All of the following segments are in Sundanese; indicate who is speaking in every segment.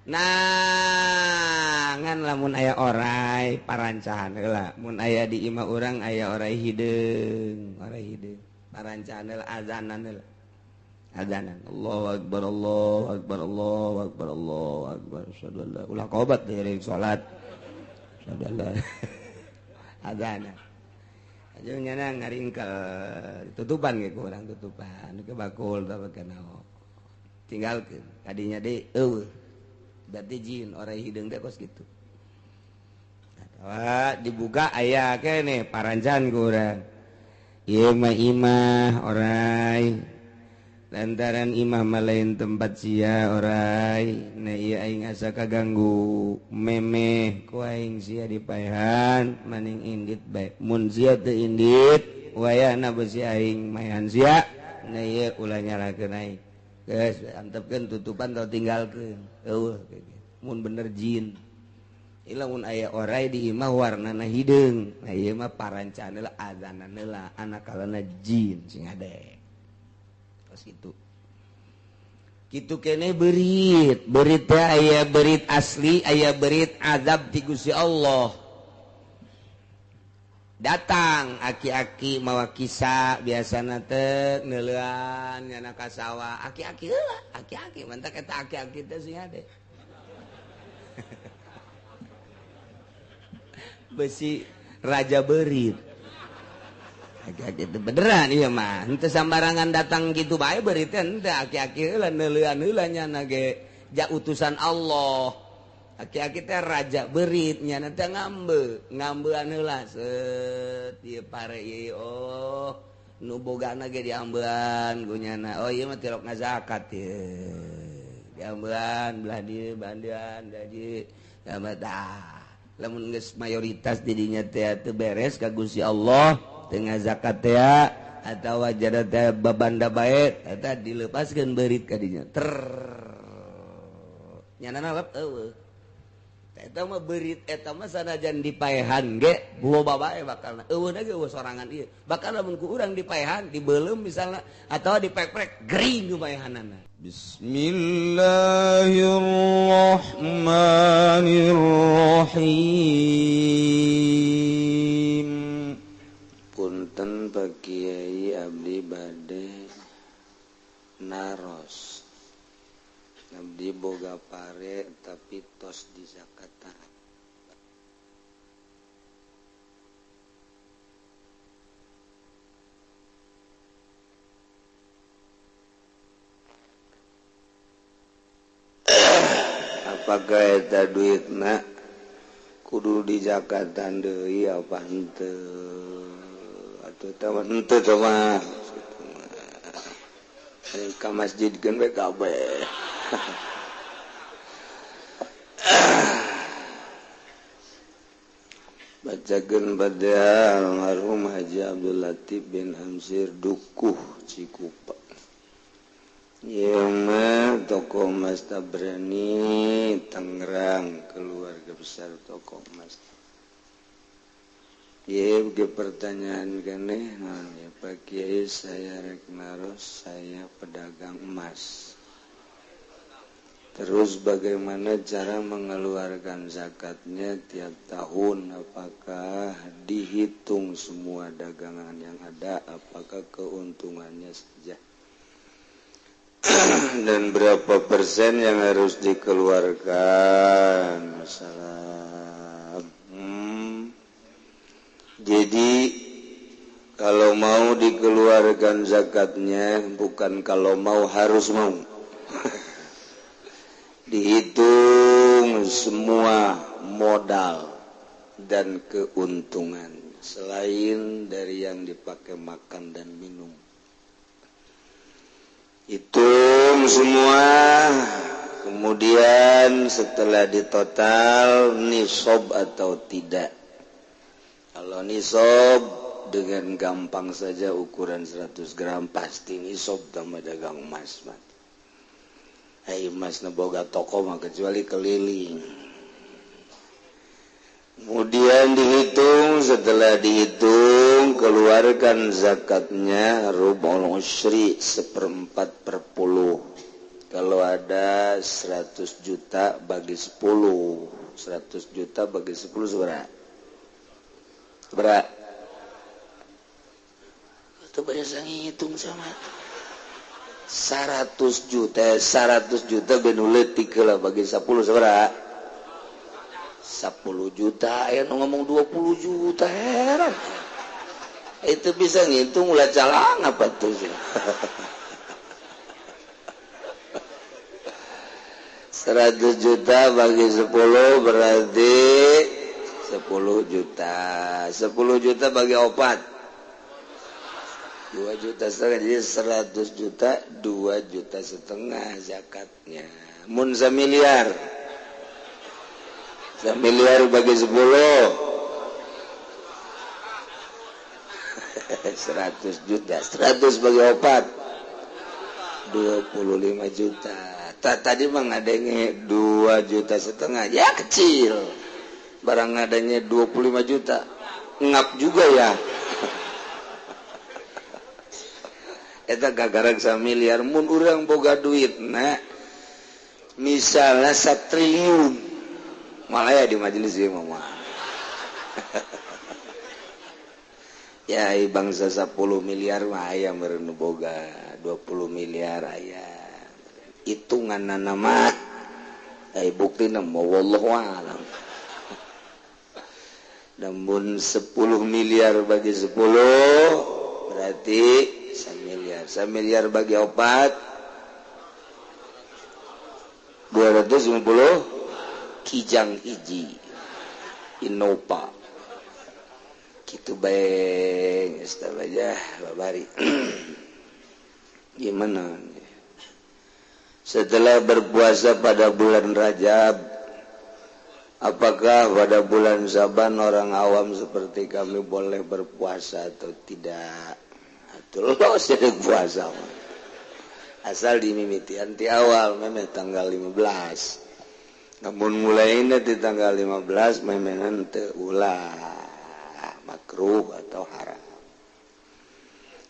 Speaker 1: Nah ngan lamun aya orai parancahan heula mun aya di imah urang aya orai hideung parancahan heula azanan heula azanan Allahu akbar Allahu akbar Allahu akbar Allahu akbar asyhadu an la ulah qobat dari salat asyhadu an la azanan aja nyana ngaringkel tutupan ge urang tutupan ke bakul tah kenao tinggalkeun kadinya deui eueuh berarti jin orang hidung teh kos gitu. Nah, dibuka aya kene parancan ku urang. Ieu mah imah orai. Lantaran imah mah lain tempat sia orai. Na ieu aing asa kaganggu memeh ku aing sia dipaehan maning indit bae. Mun sia teu indit wayahna beusi aing maehan sia. Na ieu ulah nyalakeun aing. Geus antepkeun tutupan tau tinggalkeun. Eueuh mun bener jin. Ila mun aya orai di imah warnana hideung. Nah ieu mah parancan heula azanan heula anakalana jin sing ade. Tos kitu. Kitu keneh beurit. Beurit teh aya beurit asli, aya beurit azab ti Gusti Allah. Datang aki-aki mawa kisah biasana teh neuleuan nyana ka sawah aki-aki heula aki-aki mantak eta aki-aki teh sing ade besi raja beurit aki-aki teh beneran ieu mah henteu sambarangan datang kitu bae beurit teh henteu aki-aki heula neuleuan heula nyana ge ja utusan Allah. Aki-aki teh raja beurit nyana teh ngambean heula set ieu pare ieu oh nu bogana ge diambean ku nyana oh ieu mah tirok ngazakat ieu diambean belah dieu bandean da dieu tah lamun geus mayoritas di dinya teh teu beres ka Gusti Allah teu ngazakat teh atawa jada teh babanda bae eta dileupaskeun beurit ka dinya nyana lep eueuh eta mah beurit eta mah sanajan dipaehan ge loba bae bakalna eueuna ge eueuh sorangan ieu bakal lamun ku urang dipaehan dibeulem misalna atawa dipek-pek gering ku paehanana. Bismillahirrahmanirrahim. Punten Pak Kiai abdi bade naros abdi boga pare tapi tos di zakatan. Apakah eta duitna kudu di zakatan deui apa henteu atuh teh henteu teh mah ka masjidkeun we kabeh. Bacakeun pada almarhum Haji Abdul Latif bin Hamzir Dukuh Cikupa. Ieu mah tokoh Mas Tabrani Tangerang, keluarga besar tokoh Mas. Ieu ge pertanyaan keneh naon ya Pak Kiai saya rek naros saya pedagang emas. Terus bagaimana cara mengeluarkan zakatnya tiap tahun? Apakah dihitung semua dagangan yang ada? Apakah keuntungannya saja? Dan berapa persen yang harus dikeluarkan? Masalah. Jadi kalau mau dikeluarkan zakatnya bukan kalau mau harus mau. Dihitung semua modal dan keuntungan selain dari yang dipakai makan dan minum. Hitung semua, kemudian setelah ditotal nisab atau tidak. Kalau nisab dengan gampang saja ukuran 100 gram pasti nisab tambah dagang emas. Emas boga toko mah kecuali keliling. Kemudian dihitung, setelah dihitung keluarkan zakatnya rubul usyri 1/4/10.
Speaker 2: kalau ada 100 juta bagi 10, 100 juta bagi 10 seberapa? Berat. Itu biasa ngitung sama 100 juta benuletik lah bagi 10 seberapa? 10 juta, ya ngomong 20 juta heran. Itu bisa ngitung ulah calang apa tuh sih? 100 juta bagi 10 berarti 10 juta. 10 juta bagi opat 2 juta setengah. Jadi 100 juta 2 juta setengah zakatnya. Mun 1 miliar. 1 miliar bagi 10 100 juta. 100 bagi opat 25 juta. Tadi mah ngadenge 2 juta setengah, ya kecil. Barang ngadanya 25 juta, ngap juga ya. Eta gagarag 1 miliar, mun urang boga duit, nah, misalnya 1 triliun, malah ya di majelis ieu mah. Ya bangsa 10 miliar mah aya meureun boga 20 miliar aya. Hitungan nama bukti nama wallahu alam. Namun 10 miliar bagi 10 berarti 1 miliar. 1 miliar bagi 4 250 kijang hiji Innova gitu baik aja babari. Gimana setelah berpuasa pada bulan Rajab, apakah pada bulan Syaban orang awam seperti kami boleh berpuasa atau tidak? Atuh sedek puasa asal dimimiti anti awal memang tanggal 15. Namun mulainya di tanggal 15 memang teu ulah makruh atau haram.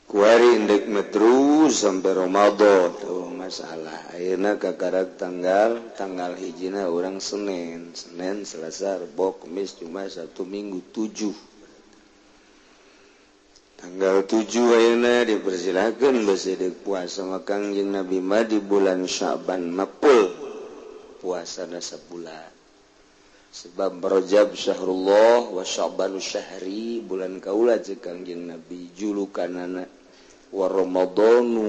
Speaker 2: Kuari indek terus sampai Ramadan tuh masalah. Ayeuna kakarak tanggal hijina orang Senin, Selasa, Rebo, Kamis, Jumat, Sabtu, Minggu 7. Tanggal 7 ayeuna dipersilakan besedek puasa makang jeung Nabi mah di bulan Sya'ban mapul puasana sabulan. Sebab Rajab syahrullah wa Sya'banu syahri bulan kaula cek Kangjeng Nabi julukanana wa Ramadanu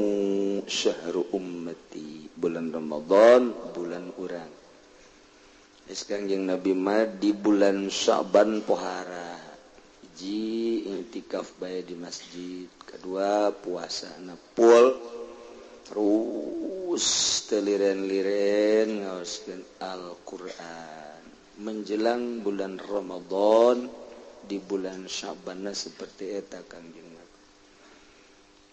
Speaker 2: syahru ummati bulan Ramadan bulan urang. Geus Kangjeng Nabi mah di bulan Sya'ban pohara. Hiji iktikaf bae di masjid, kedua puasana pul terus teliren-liren ngaoskeun Al-Qur'an. Menjelang bulan Ramadan di bulan Sya'ban seperti eta Kangjeng Nabi.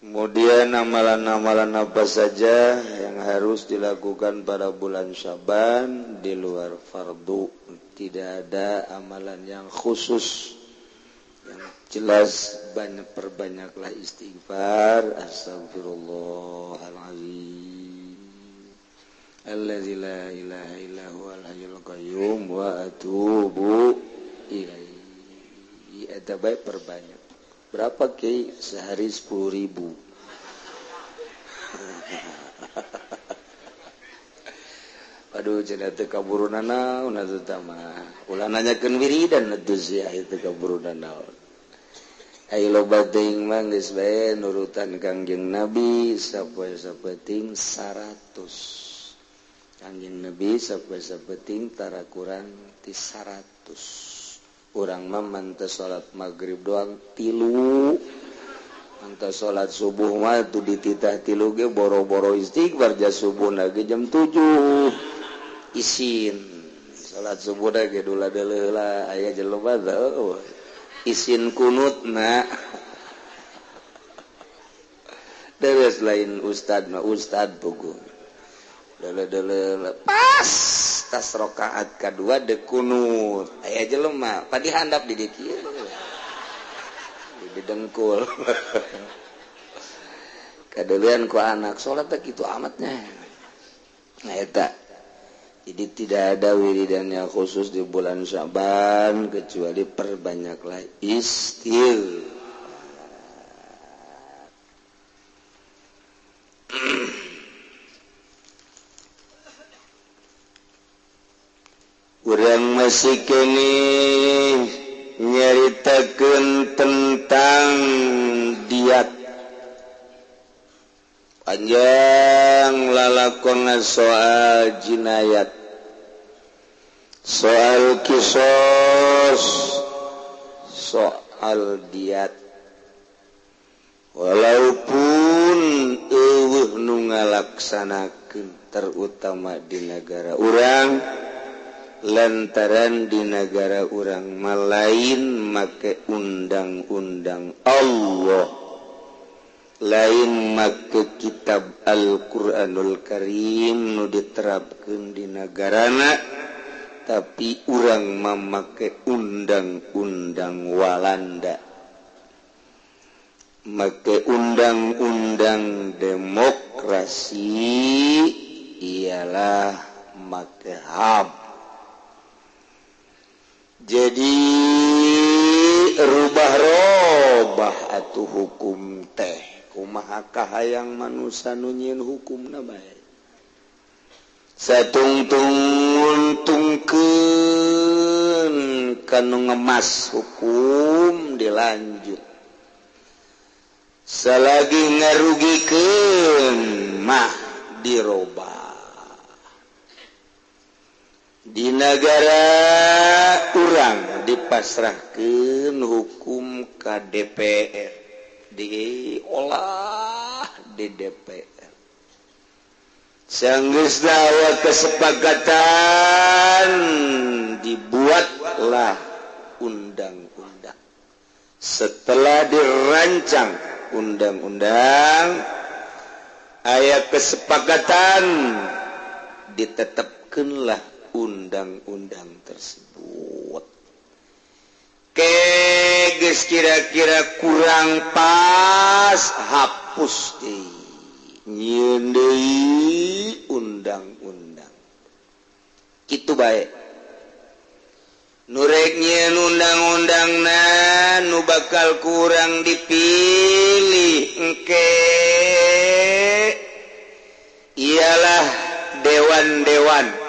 Speaker 2: Kemudian amalan-amalan apa saja yang harus dilakukan pada bulan Sya'ban di luar fardu. Tidak ada amalan yang khusus. Yang jelas perbanyaklah istighfar, astagfirullahaladzim. Alladzi la ilaha illa huwal hayyul qayyum wa atubu ilaihi. Eta bae perbanyak. Berapa Ki? Sehari 10.000. Aduh cenah teu kaburunan naon atuh tah mah. Ulah nanyakeun wiridan atuh sia teu kaburunan naon. Ai loba teuing mah geus bae nurutan Kangjeng Nabi sapoe-sapoeting 100. Kangjeng Nabi sapoe-sapoeting tara kurang ti 100. Urang mah manteu salat maghrib doang 3. Manteu salat subuh mah tu dititah 3 ge boro-boro istighfar jas subuhna ge jam 7. Isin salat subuhna ge dula-deuleuh lah aya jelema teh isin kunutna. Deres lain ustad mah ustad puguh. Dele pas tas rakaat kedua de kunut aya jelema padi handap di dieu kieu di dengkul kadeulean ku anak salat teh kitu amatnya Jadi tidak ada wiridannya khusus di bulan Syaban kecuali perbanyaklah istighfar. Urang masih kini nyaritakeun tentang diat panjang lalakonna soal jinayat, soal kisos, soal diat. Walaupun eueuh nu ngalaksanakeun terutama di negara urang, lantaran di negara urang malain make undang-undang Allah, lain make kitab Al-Qur'anul Karim nu diterapkeun di negarana, tapi urang mamake undang-undang Walanda, make undang-undang demokrasi, ialah make HAM. Jadi rubah-robah atuh hukum teh kumaha kahayang manusia nu nyieun hukumna bae. Satungtung-tungkeun kanu ngemas hukum dilanjut. Salagi ngarugikeun mah dirobah. Di negara urang dipasrahkeun hukum ka DPR, diolah di DPR. Sanggeus dawa kesepakatan dibuatlah undang-undang. Setelah dirancang undang-undang, aya kesepakatan ditetapkeunlah undang-undang tersebut. Geus kira-kira kurang pas, hapus deui, nyieun deui undang-undang. Kitu bae. Nu rek nyieun undang-undangna nu bakal kurang dipilih engke ialah dewan-dewan,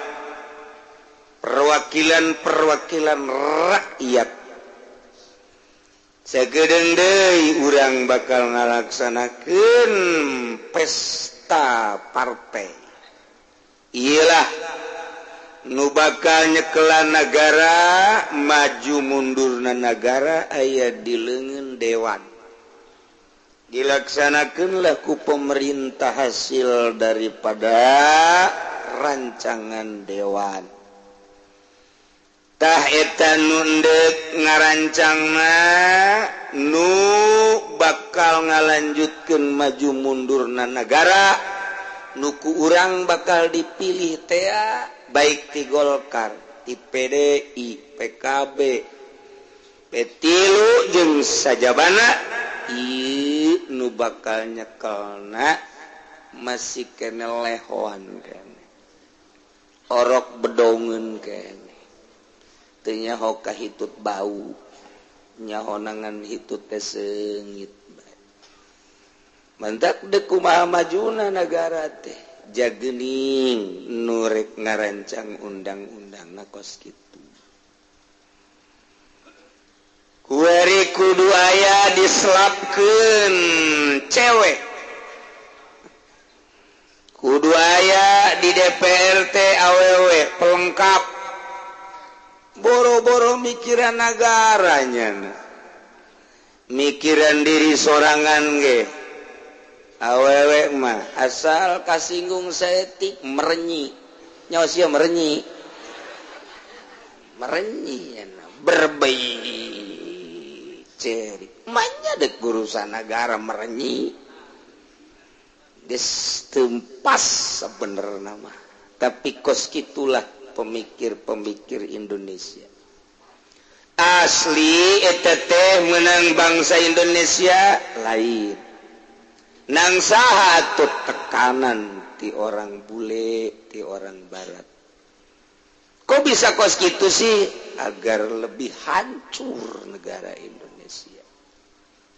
Speaker 2: perwakilan-perwakilan rakyat. Sagedeung deui urang bakal ngalaksanakeun pesta partai. Ialah nu bakal nyekelan negara, maju mundurna negara aya di leungeun dewan. Dilaksanakeunlah ku pemerintah hasil daripada rancangan dewan. Tah eta nu endek ngarancangna nu bakal ngalanjutkeun maju mundurna negara, nu ku urang bakal dipilih teh baik ti Golkar, ti PDI, PKB, P3 jeung sajabana, ieu nu bakal nyekelna masih kene lehoan kene, orok bedongeun kene. Teu nyaho kahitut bau, nyahonangan hitut teh seungit bae. Mantak deuk kumaha majuna negara teh, jageuning nu rek ngarancang undang-undangna kos kitu. Kueri kudu aya diselapkeun cewek, kudu aya di DPR teh awewe pelengkap. Boro-boro mikiran negaranya, mikiran diri sorangan ge. Awewe mah asal kasinggung saeutik merenyi, nyawa sia merenyi, berbaik ceri, manya dek urusan negara merenyi, geus tempas sebenerna mah. Tapi kos kitulah pemikir-pemikir Indonesia asli eta teh menang bangsa Indonesia lain nang saha atuh tekanan ti orang bule, ti orang barat. Kok bisa kos gitu sih? Agar lebih hancur negara Indonesia.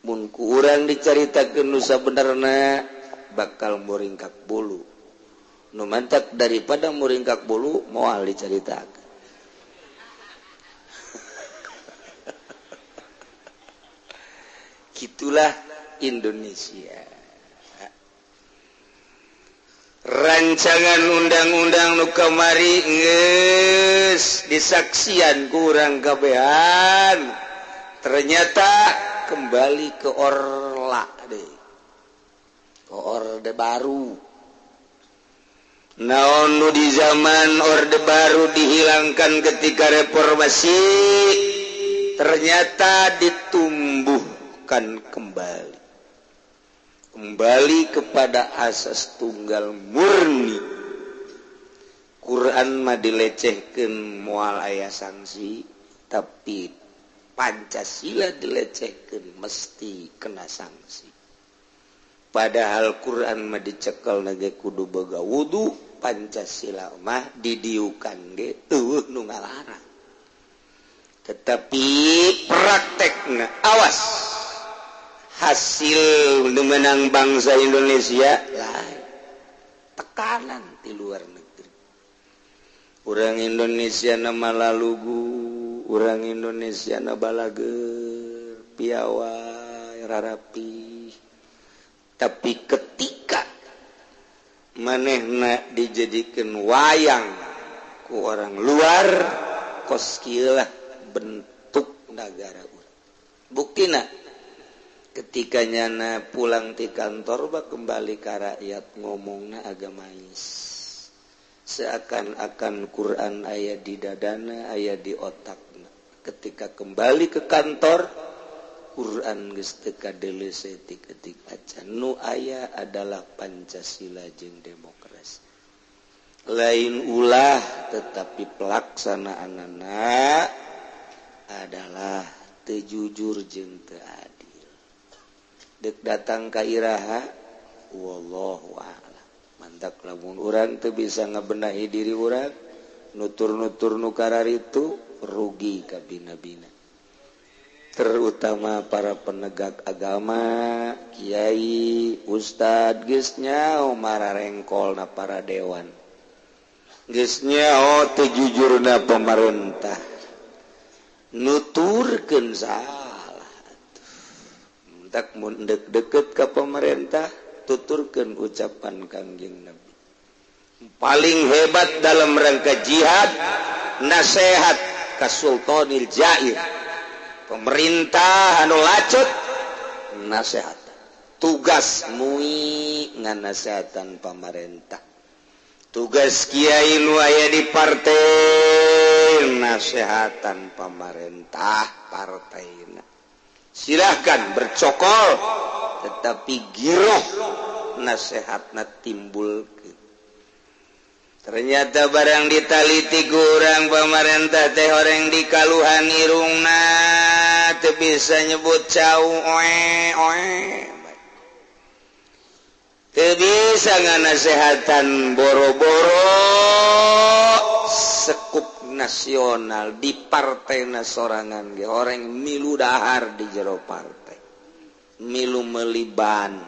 Speaker 2: Mun ku urang dicaritakeun nu sabenerna bakal muringkak bulu. Nu mantak daripada muringkak bulu moal dicaritakeun. Gitulah Indonesia. Rancangan undang-undang nu kamari geus disaksian kurang kabehan. Ternyata kembali ke Orla deh. Ke Orde Baru. Naon nu di zaman Orde Baru dihilangkan ketika reformasi, ternyata ditumbuhkan kembali kepada asas tunggal murni. Quran mah dilecehkeun moal aya sanksi, tapi Pancasila dilecehkeun mesti kena sanksi. Padahal Quran mah dicekel nage kudu boga wudu, Pancasila mah didiukan ge eueuh nu ngalarang. Tetapi praktekna awas hasil menang bangsa Indonesia lain tekanan di luar negeri. Urang Indonesia na malalugu, urang Indonesia na balager, piawai, rarapi. Tapi ketika manehna dijadikan wayang ku orang luar, kos kieu lah bentuk negara urang. Buktina ketika nyana pulang di kantor bak kembali ke rakyat ngomongna agamais, seakan-akan Quran aya di dadana, aya di otakna. Ketika kembali ke kantor, Quran geus teu kadelese ti ketik acan. Nu aya adalah Pancasila jeung demokrasi. Lain ulah, tetapi pelaksanaanana adalah teu jujur jeung teu adil. Dek datang ka iraha, wallahu a'lam. Mantak lamun urang teu bisa ngabenahi diri urang, nutur-nutur nu kararitu rugi ka bina-bina. Terutama para penegak agama, kiai, ustad, geus nyaho mararengkolna para dewan. Geus nyaho teu jujurna pemerintah. Nuturkeun salah. Tak mun deket ke pemerintah, tuturkan ucapan Kangjeng Nabi. Paling hebat dalam rangka jihad, nasihat ka Sultanil Jair. Pemerintah anu lacut, nasihat. Tugas mui nganasehatan pemerintah. Tugas kiai nu aya di partai, nasehatan pemerintah partaina. Silahkan bercokol, tetapi giroh nasihatna timbul. Ternyata barang ditaliti kurang pemerintah teh orang di kaluhan irungna teu bisa nyebut cau teu bisa nganasehatan boro-boro sekup nasional di partai sorangan ge orang milu dahar di jero partai, milu meliban,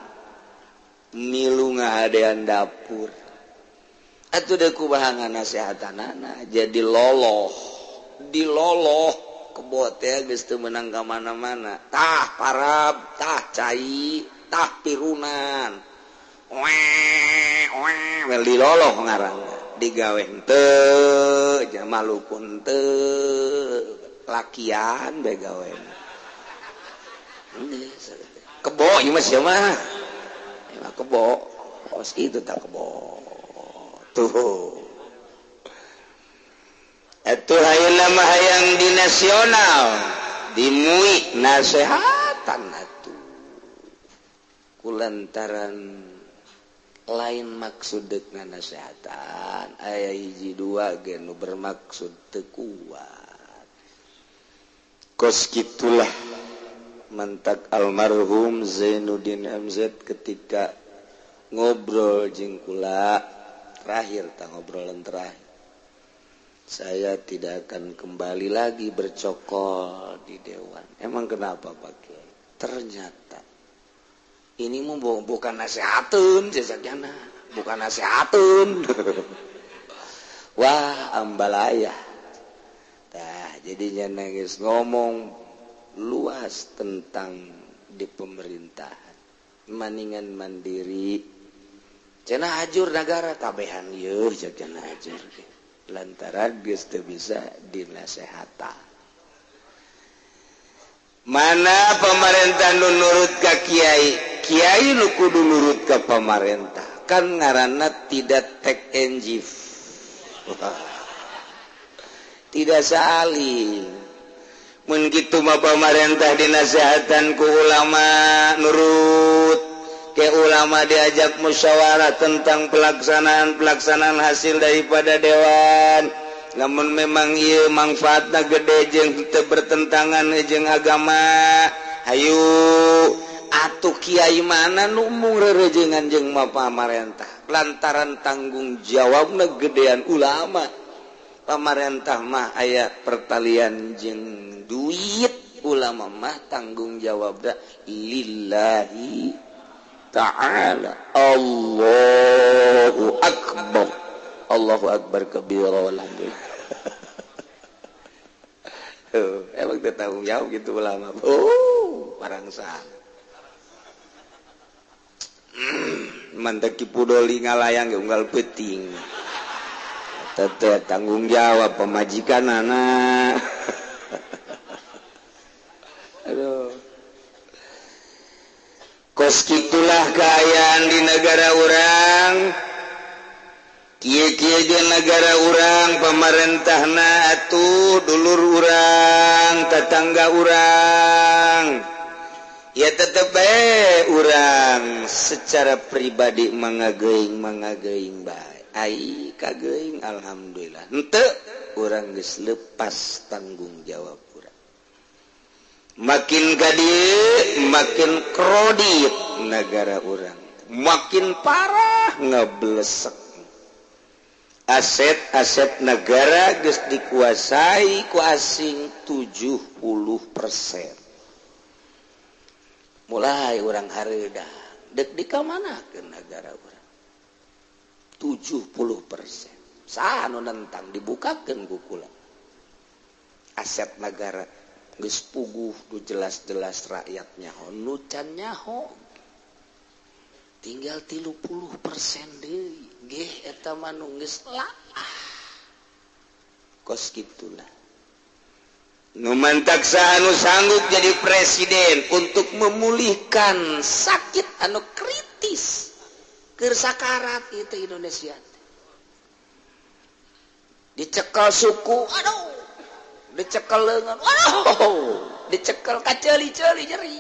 Speaker 2: milu ngahadean dapur. Atuh deuk kumaha nasehatanana jadi loloh, diloloh kebo teh geus teu meunang ka mana-mana. Tah parab, tah cai, tah pirunan. Wel diloloh ngaranna. Digawe henteu, jamalukun teu, lakian bae gawena. Kebo ieu mah sia mah. Emang kebo, os itu tak kebo. Tuh. Atuh hayeuna mah hayang di nasional, dimui nasehatan atuh. Kulantaran lain maksud dengan nasehatan, aya hiji dua ge nu bermaksud teu kuat. Kos kitulah mantak almarhum Zainuddin MZ ketika ngobrol jeung kula terakhir ngobrolan terakhir. Saya tidak akan kembali lagi bercokol di dewan. Emang kenapa Pak Kiai? Ternyata ini bukan nasihatun, jajaknya bukan nasihatun. Wah, ambalaya. Nah, jadinya nangis ngomong luas tentang di pemerintahan. Maningan mandiri. Cenah hajur negara kabehan yeuh cenah hajur. Lantaran geus teu bisa dinasehatan. Mana pemerintah nu nurut ka kiai? Kiai nu kudu nurut ka pemerintah. Kan ngaranna tidak take and give. Tidak saling. Mun kitu mah pemerintah dinasehatan ku ulama nurut. Ke ulama diajak musyawarah tentang pelaksanaan hasil daripada dewan. Namun memang ieu manfaatna gede jeung teu bertentangan jeung agama. Hayu atuh kiai mana nu mung rerejengan jeung pamarentah. Lantaran tanggung jawabna gedean ulama. Pamarentah mah aya pertalian jeung duit, ulama mah tanggung jawabna lillahi ta'ala. Allahu akbar. Allahu akbar kabira walhamdulillah. Emang dia tanggung jawab gitu ulama. Parangsa. Mantek kipudoli ngalayang unggal peuting. Tete tanggung jawab pemajikan anak. Aduh. Kos kitulah keayaan di negara orang. Kieu-kieu di negara orang pemerintahna atuh dulur orang, tetangga orang. Ya tetep bae orang secara pribadi mangageuing bae. Ai kageuing alhamdulillah. Henteu urang geus lepas tanggung jawab urang. Makin gadieu makin krodit negara urang. Makin parah ngablesek. Aset-aset negara geus dikuasai ku asing 70%. Mulai urang hareuda dek dikamanakeun negara urang. 70%. Saha nu nentang dibukakeun ku kula. Aset negara geus puguh nu jelas-jelas rakyat nyaho, nu can nyaho. Tinggal 30% deui. Geh eta mah nu geus laah. Kos kitulah. Nu mantak saha nu sanggup jadi presiden untuk memulihkan sakit anu kritis. Keur sakarat itu Indonesia. Dicekel suku, aduh. Dicekel leungeun, aduh. Dicekel kaceuli-ceuli nyeri.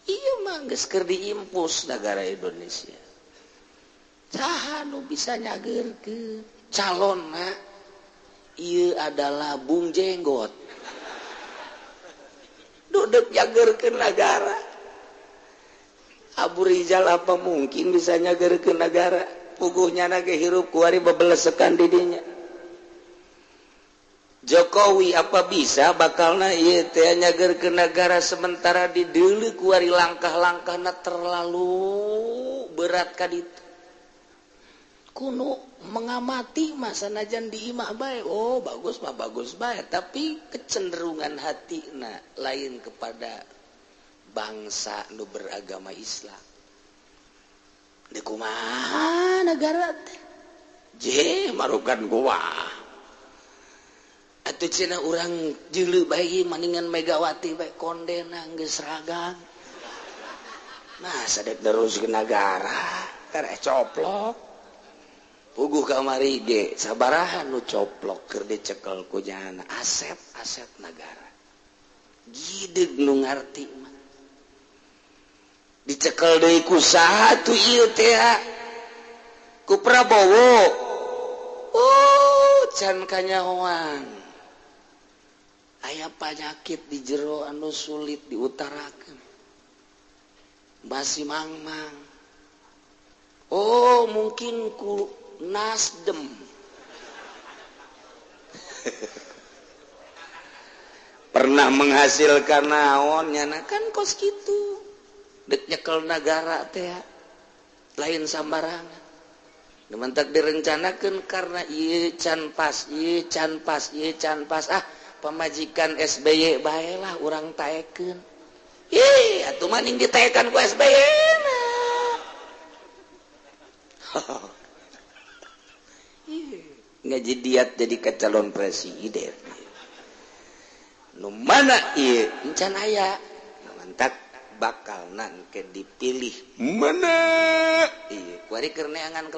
Speaker 2: Ieu mah geus keur diimpus negara Indonesia. Saha nu bisa nyageurkeun calonna ieu adalah bung jenggot. Duduk nyageurkeun negara. Abu Rizal apa mungkin bisa nyageurkeun negara? Puguhnya ge hirup kuari babelesekan di dinya. Jokowi apa bisa bakalna ieu teh nyageurkeun negara sementara di deuleu kuari langkah-langkahna terlalu berat ka ditu. Kuno mengamati masa sanajan di imah bae, oh bagus mah bagus bae, tapi kecenderungan hatina lain kepada bangsa nu beragama Islam. Di kumaha negara teh? Je marukan kuah. Atuh cenah urang jeuleu bae maningan Megawati bae kondena geus ragang. Nah, sadek teruskeun negara, karek coplok. Puguh kamari ge sabaraha nu coplok keur dicekel ku jana aset-aset negara. Gideg nu ngarti mah. Dicekel deui ku saha tu ieu teh? Ku Prabowo. Oh, can kanyahoan. Aya panyakit di jero anu sulit diutarakeun. Basi mangmang. Oh mungkin ku Nasdem. Pernah menghasilkan naonnya kan kos gitu dek nyekel negara teh lain sambarangan mentak direncanakan karena ieu can pas pamajikan SBY baelah urang taekeun atuh maning ditaekan ku SBY na ngaji diat jadi calon presiden nu mana ieu encan aya mantak bakal nangke dipilih mana ieu kuari keur neangan ke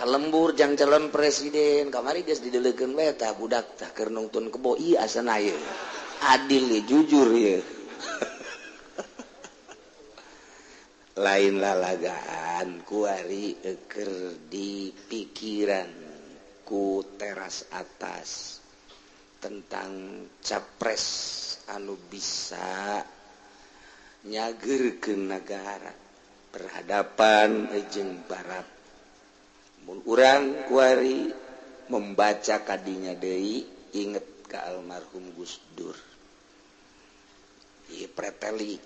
Speaker 2: lembur jang calon presiden kamari geus dideulekeun we tah budak tah keur nungtun kebo ieu asana ieu adil ieu jujur ieu lain lalagaan kuari keur di pikiran ku teras atas tentang capres anu bisa nyageurkeun negara berhadapan jeung barat mun urang kuari membaca kadinya deui inget ka almarhum Gus Dur ieu preteli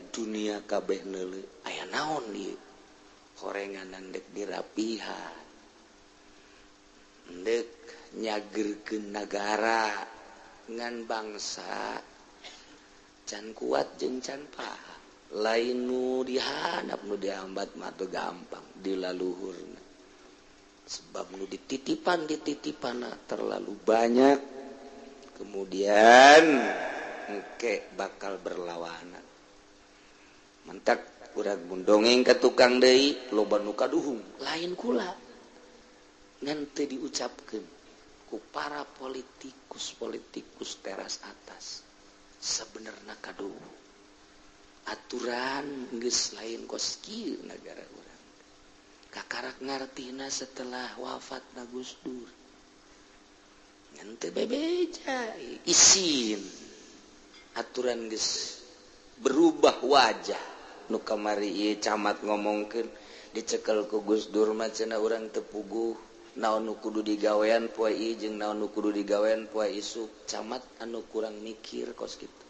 Speaker 2: dunia kabeh neuleuh aya naon ieu horenganan dek dirapihan dek nyageurkeun negara ngan bangsa can kuat jeung can paha lain nu dihandap nu dihambat mah teu gampang dilaluhurna sebab nu dititipan terlalu banyak kemudian engke bakal berlawanan mentak urang mun dongeng ka tukang deui loba nu kaduhung lain kula ngan teu diucapkeun ku para politikus teras atas sebenarnya kaduhung aturan geus lain kos kieu negara urang kakarak ngartina setelah wafatna Gus Dur ngan teu bebeja isin aturan geus berubah wajah nu kamari ieu camat ngomongkeun dicekel ku Gus Dur mah cenah urang teu puguh naon nu kudu digawean poe ieu jeung naon nu kudu digawean poe isuk camat anu kurang mikir kos kitu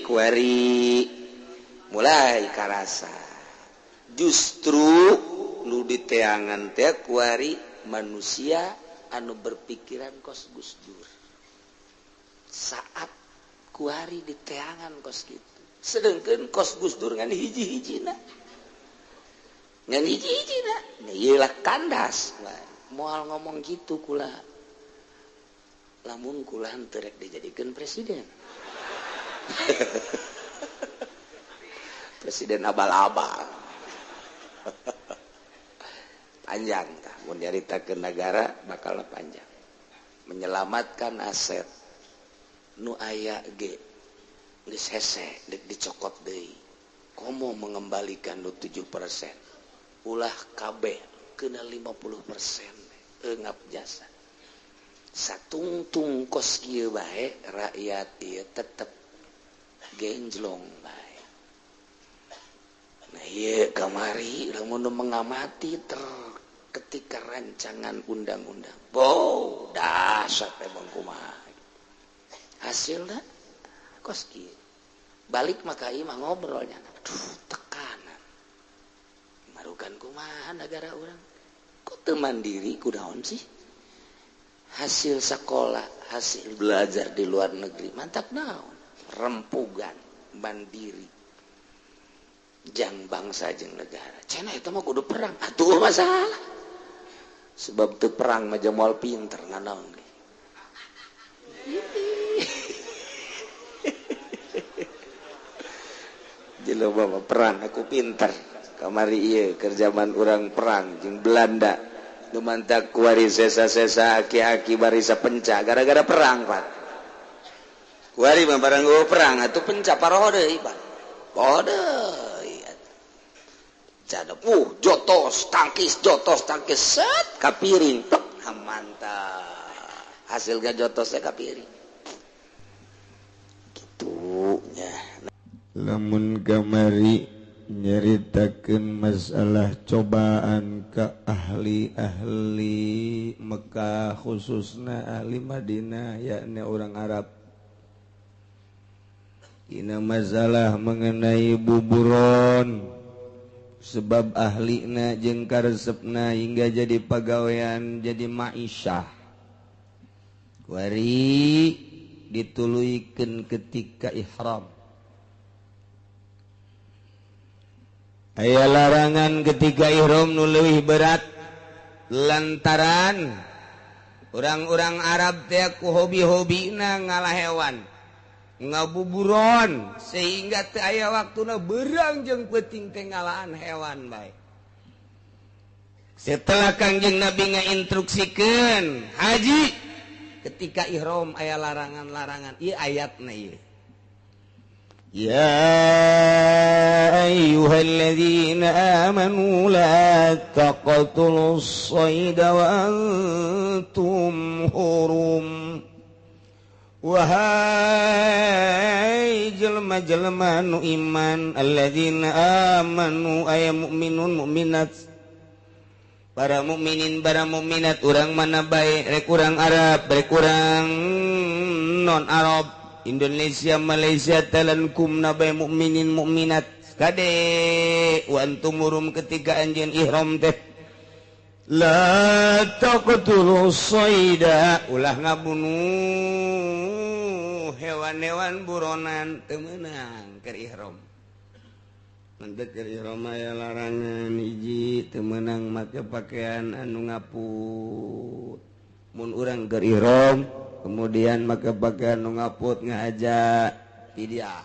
Speaker 2: kuari mulai karasa justru nu diteangan teh kuari manusia anu berpikiran kos Gus Dur saat kuari diteangan kos kitu sedengkeun kos Gus Dur ngan hiji-hijina iyalah kandas moal ngomong gitu kula lamun kula henteu rek dijadikeun presiden presiden abal-abal panjang tah mun nyaritakeun negara bakal panjang menyelamatkan aset nu aya ge geus hese dek dicokot deui komo mengembalikan nu 7% ulah kabeh kena 50% eungap jasa satungtung kos kieu bae rakyat ieu tetep genjlong bae nah ieu kamari lamun mengamati ketika rancangan undang-undang dasar emang kumaha hasilna kos kieu balik maka ieu mah ngobrolnya tekanan marukan kumaha negara urang kok teu mandiri kunaon sih hasil sekolah hasil belajar di luar negeri mantap naon rempugan mandiri jang bangsa jeung negara cenah eta mah kudu perang atuh masalah sebab teu perang mah moal pinter nganaon ge jelema mah perang aku pinter kamari ieu keur zaman urang perang jeung Belanda nu mantak kuari sesa-sesa aki-aki barisa penca gara-gara perang Pak kuari mah barang go perang atuh penca paroho deui Pak deui cadep jotos tangkis set kapiring tek mantap hasil jotos teh kapiring
Speaker 1: lamun kamari nyeritakeun masalah cobaan ke ahli-ahli Mekah khususna ahli Madinah yakni orang Arab. Ina masalah mengenai buburon sebab ahlina jeung karesepna hingga jadi pagawean jadi ma'isyah. Wari dituluykeun ketika ihram. Aya larangan ketika ihram nu leuwih berat lantaran orang-orang Arab teh ku hobi-hobina ngalah hewan ngabuburon sehingga teu aya waktuna beurang jeung peuting teh ngalahan hewan bae. Setelah Kangjeng Nabi ngainstruksikeun haji ketika ihram aya larangan-larangan ieu ayatna ieu. Ya ayyuhalladzina amanu la taqtulus sayda wa antum hurum. Wahai jelema-jelema nu iman alladzina amanu ay mukminun mukminat para mukminin para mukminat urang mana bae rek urang Arab rek urang non Arab Indonesia Malaysia talankum nabai mukminin mukminat kade wa antum murum ketika anjeun ihram teh la taqtulus sayda ulah ngabunuh hewan-hewan buronan teu meunang keur ihram. Mantep keur ihram aya larangan hiji teu meunang make pakaian anu ngaput. Mun urang keur ihram kemudian maka pakaian nu ngaput ngajak fidyah.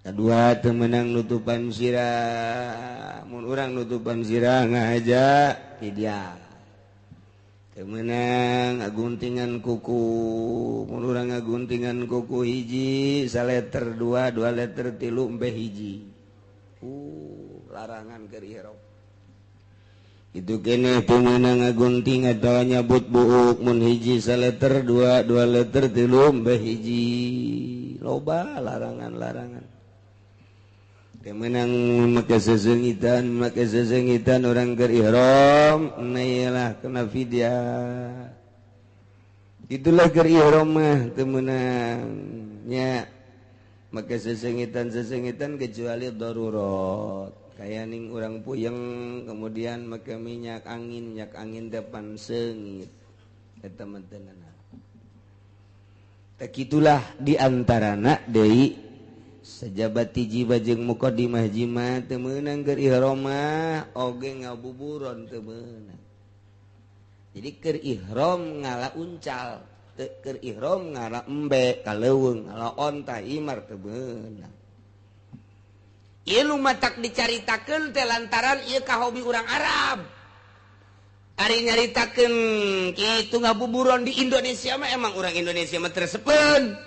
Speaker 1: Kedua teu meunang nutupan sirah. Mun urang nutupan sirah ngajak fidyah. Teu meunang ngaguntingan kuku. Mun urang ngaguntingan kuku hiji saleter dua leter tilu empe hiji. Larangan keur ihram. Itu kene teu meunang ngagunting atawa nyabut buuk mun hiji saleter dua leter tilu empe hiji. Loba larangan-larangan. Teu meunang make sesengitan orang keur ihram nailah kena fidyah. Itulah keur ihram mah teu meunang nya make sesengitan kecuali darurat. Kayak ning orang puyeng kemudian make minyak angin depan sengit eta mah teu naon. Tak itulah diantarana deui sajabat hiji bajeng muqaddimah jima teu meunang keur ihram mah oge ngabuburon teu meunang. Jadi keur ihram ngala uncal, keur ihram ngala embe kaleuweung, ngala onta imar teu meunang. Ieu nu matak dicaritakeun teh lantaran ieu kahobi urang Arab. Ari nyaritakeun kitu ngabuburon di Indonesia mah emang urang Indonesia mah tresepkeun.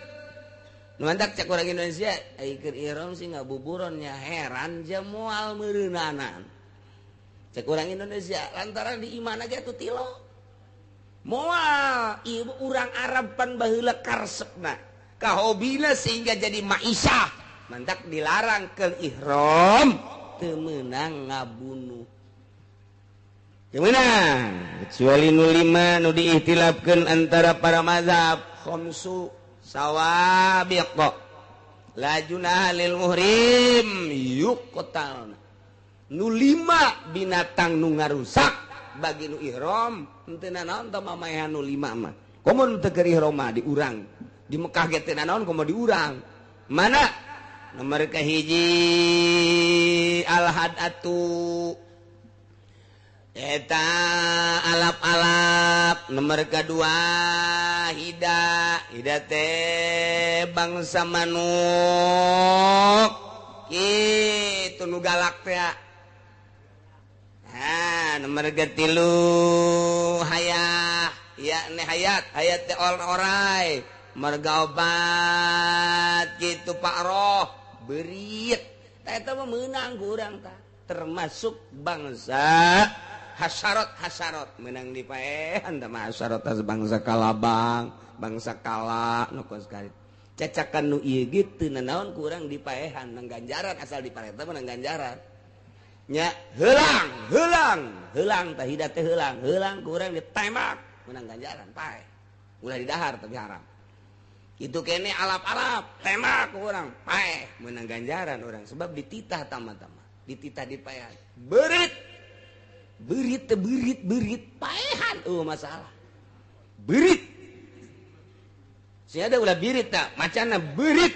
Speaker 1: Nu mantak cek urang Indonesia, ai keur ihram sih ngabuburon nya heran ja moal meureunanan. Cek urang Indonesia lantaran di imana ge atuh tilo. Moal ieu urang Arab pan baheula karesepna, kahobina sehingga jadi ma'isyah. Mantak dilarang ke ihram teu meunang ngabunuh. Teu meunang kecuali nu lima nu diihtilafkeun antara para mazhab khamsu sawabiq la junaha lil muhrim yuqtalna. Nu lima binatang nu ngarusak bagi nu ihram henteu naon tah mamaehan nu lima mah. Komo teu keur ihram mah di urang. Di Mekah ge teu naon komo di urang. Mana? Nomor kahiji al-hadatu eta alap-alap. Nomor kedua hida teh bangsa manuk kitu nu galak teh. Nomor katilu hayah yakni hayat teh orai marga obat gitu Pak Roh berit eta mah meunang ku urang tah termasuk bangsa hasarot meunang dipaehan tah mah hasarot bangsa kalabang bangsa kala nu kos karit cacakan nu ieu gitu naon kurang dipaehan nang ganjaran asal dipareta mah nang ganjaran nya heulang tah hidat teh heulang kurang ditembak menang ganjaran pae ulah didahar tapi haram itu kene alap-alap tembak kurang pae menang ganjaran orang sebab dititah tama-tama dititah dipaehan berit paehan masalah berit si ada ulah birit tak macana berit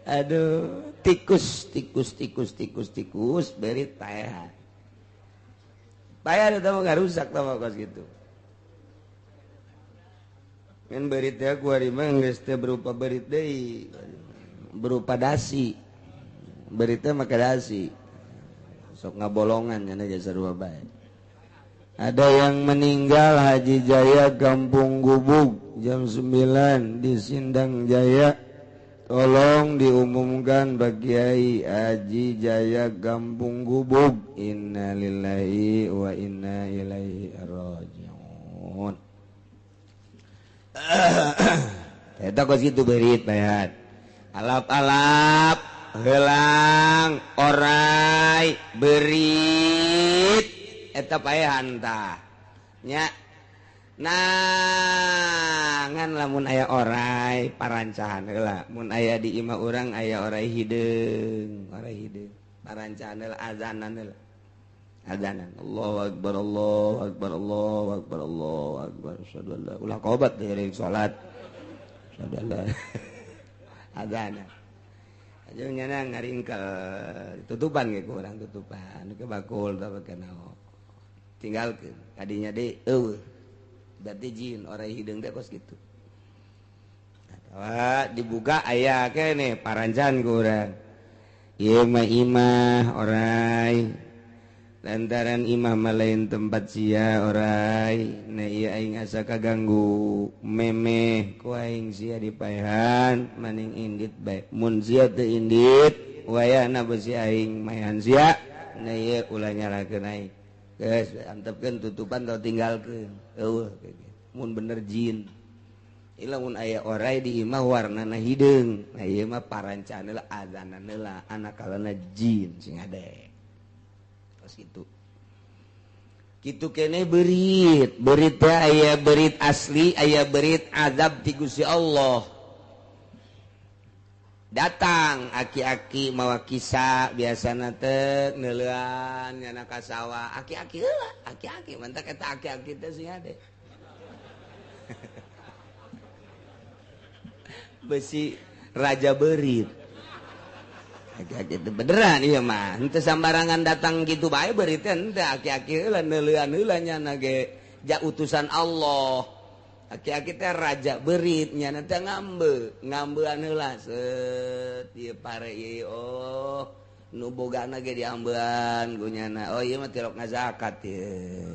Speaker 1: aduh tikus berit paehan itu nggak rusak tau kos gitu kan berit ya kuari mah geus teu berupa berit deui berupa dasi beritnya maka dasi sok ngabolongan nya jasa dua bae ada yang meninggal Haji Jaya Kampung Gubug jam 9 di Sindang Jaya tolong diumumkan bagi Kiai Haji Jaya Kampung Gubug innalillahi wa inna ilaihi rajiun eta kos kitu berit bayat alap-alap helang orai berit eta paehan tah nya nah ngan lamun aya orai parancahan heula mun aya di imah urang aya orai hideung parancahan heula azanan heula azanan Allahu akbar Allahu akbar Allahu akbar Allahu akbar asyhadu an la ulah qobat dari salat asyhadu an la azanan aja nyana ngaringkel tutupan ge ku urang tutupan ke bakul tah pake naon tinggalkeun kadinya deui eueuh berarti jin orai hideung teh kos kitu atawa dibuka aya keneh parancan ku urang ieu mah imah orai lantaran imah mah lain tempat sia orai na ieu aing asa kaganggu memeh ku aing sia dipaehan maning indit bae mun sia teu indit wayahna beusi aing maehan sia na ieu ulah nyalakeun aing geus antepkeun tutupan tau tinggalkeun eueuh mun bener jin ilah mun aya orai di imah warnana hideung nah ieu mah parancan heula azanan heula anakalana jin sing ade gitu kitu keneh berit teh aya berit asli aya berit azab ti Gusti Allah datang aki-aki mawa kisah biasana teh neuleuan nyana ka sawah aki-aki heula aki-aki mantak eta aki-aki teh sing ade besi raja berit aki-aki itu beneran iya mah henteu sambarangan datang gitu bae berit teh henteu aki-aki heula neuleuan heula nyana ge ja utusan Allah aki-aki teh raja berit nyana teh ngambean heula set ieu pare ieu nu bogana ge diambean ku nyana oh ieu mah tirok ngazakat ieu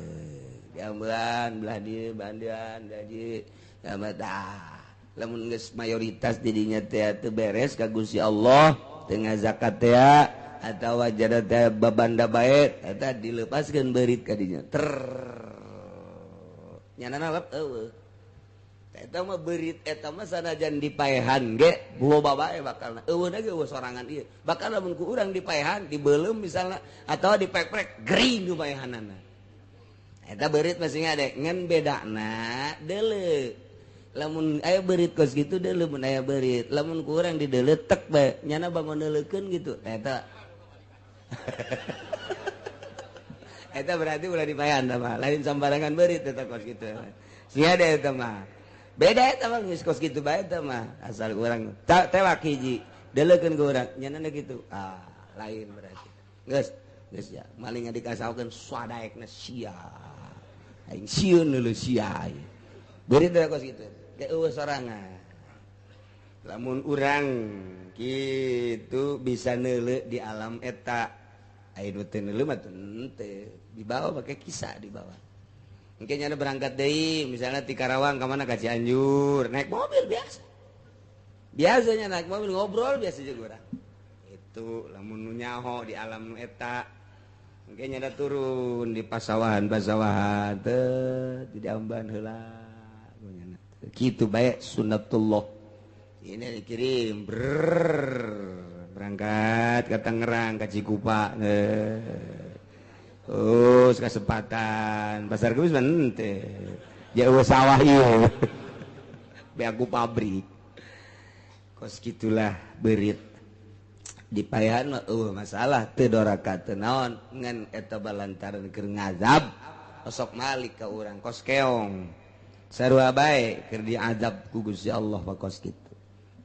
Speaker 1: diambean belah dieu bandean jadi tah lamun geus mayoritas di dinya teh teu beres ka Gusti Allah tengah zakat teh atau wajada teh babanda bae eta dilepaskeun beurit ka dinya nyanana lep eueuh eta mah beurit eta mah sanajan dipaehan ge loba bae bakalna eueuna ge eueuh sorangan ieu bakal lamun ku urang dipaehan dibeulem misalna atawa dipek-pek gering ku paehanana eta beurit masih ngade ngan bedana deuleu lamun aya beurit kos gitu deuleu mun aya beurit lamun ku urang dideuleu tek bae nyana bangun neuleukeun gitu eta eta berarti ulah dipaehan tah mah lain sambarangan beurit eta kos kitu sia da eta mah beda eta mah geus kos kitu bae eta mah asal urang tewak hiji deuleukeun ku urang nyana kitu lain berarti geus ya maling dikasaokeun swadaekna sia aing sieun heuleuh sia beurit eta kos kitu ge eueuh sorangan lamun urang kitu bisa neuleuh di alam eta aya nu teu neuleuh mah teu dibawa pakai kisah dibawa engke nyana berangkat deui misalnya ti Karawang ka mana ka Cianjur naik mobil biasanya naik mobil ngobrol biasa juga urang itu lamun nu nyaho di alam nu eta engke nyana turun di pasawahan teu di diamban heula gitu baik sunatullah ini dikirim berangkat ke Tangerang ke Cikupa kesempatan pasar geus mente jauh sawah ieu be aku pabrik kos gitulah berit dipayahan mah masalah teu doraka teu naon ngan eta balantaran keur ngazab osok malik ka urang kos keong sarua bae keur diazab ku Gusti Allah pakos kitu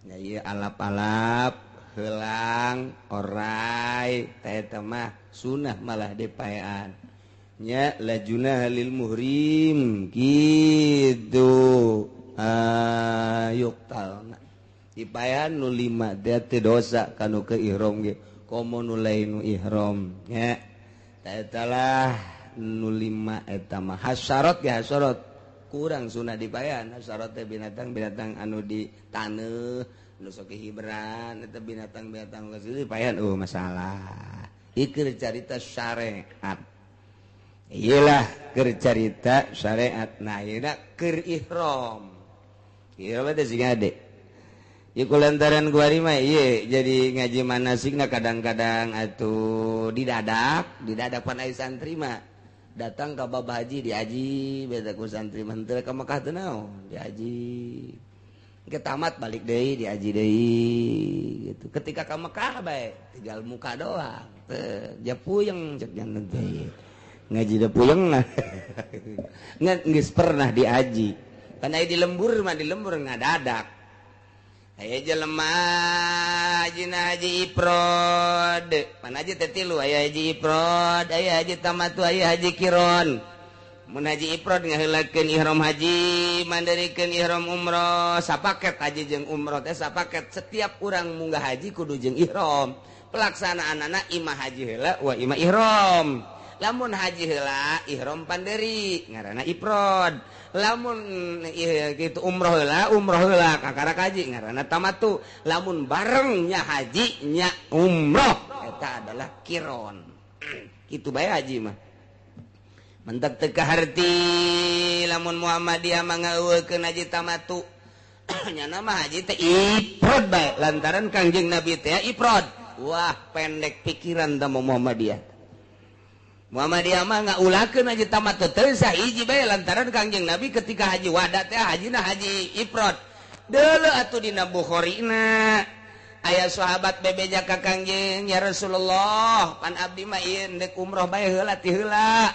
Speaker 1: nya ieu alap-alap heulang orai eta mah sunah malah dipayaan nya lajuna halil muhrim kitu yuktalna dipayahan nu 5 teh dosa kanu ke ihram ge komo nu lain nu ihram nya eta lah nu 5 eta mah hasyarat ge hasyarat kurang sunah dipayahan hasyarat teh binatang-binatang anu di taneuh nu sok hiburan eta binatang-binatang geus dipayahan masalah ieu keur carita syariat iyalah keur carita syariat nah ieu keur ihram ihram teh sing ade ieu kulantaran kuari mah ieu jadi ngaji manasikna kadang-kadang atuh didadak pan aya santri mah datang ka bab haji diaji beda ku santri mah teu ka Mekah teu naon diaji ke tamat balik deui diaji deui gitu ketika ka Mekah bae tinggal muka doang teu ja puyeng cek janten teh ngaji da puyeng ngan geus pernah diaji kan aya di lembur mah di lembur ngadadak aya jelema hajina haji ifrad pan haji teh tilu aya haji ifrad aya haji tamatu aya haji kiron mun haji ifrad ngaheulakeun ihram haji mandarikeun ihram umroh sapaket haji jeung umroh teh sapaket setiap urang munggah haji kudu jeung ihram pelaksanaanana imah haji heula wa imah ihram lamun haji heula ihram panderi ngaranna ifrad lamun kitu umroh heula kakara haji ngaranna tamatu lamun bareng nya haji nya umroh eta adalah kiron kitu bae haji mah mentek teu kaharti lamun Muhammadiyah mah ngeueukeun haji tamatu nya nama haji teh ifrad bae lantaran Kangjeng Nabi teh ifrad wah pendek pikiran da Muhammadiyah Muhammadiyah mah ngaulakeun haji tamatu teu sahiji bae lantaran Kangjeng Nabi ketika haji wada teh hajina haji ifrad deuleu atuh dina Bukhari-na aya sahabat bebeja ka Kangjeng ya Rasulullah pan abdi mah ieu deuk umroh bae heula ti heula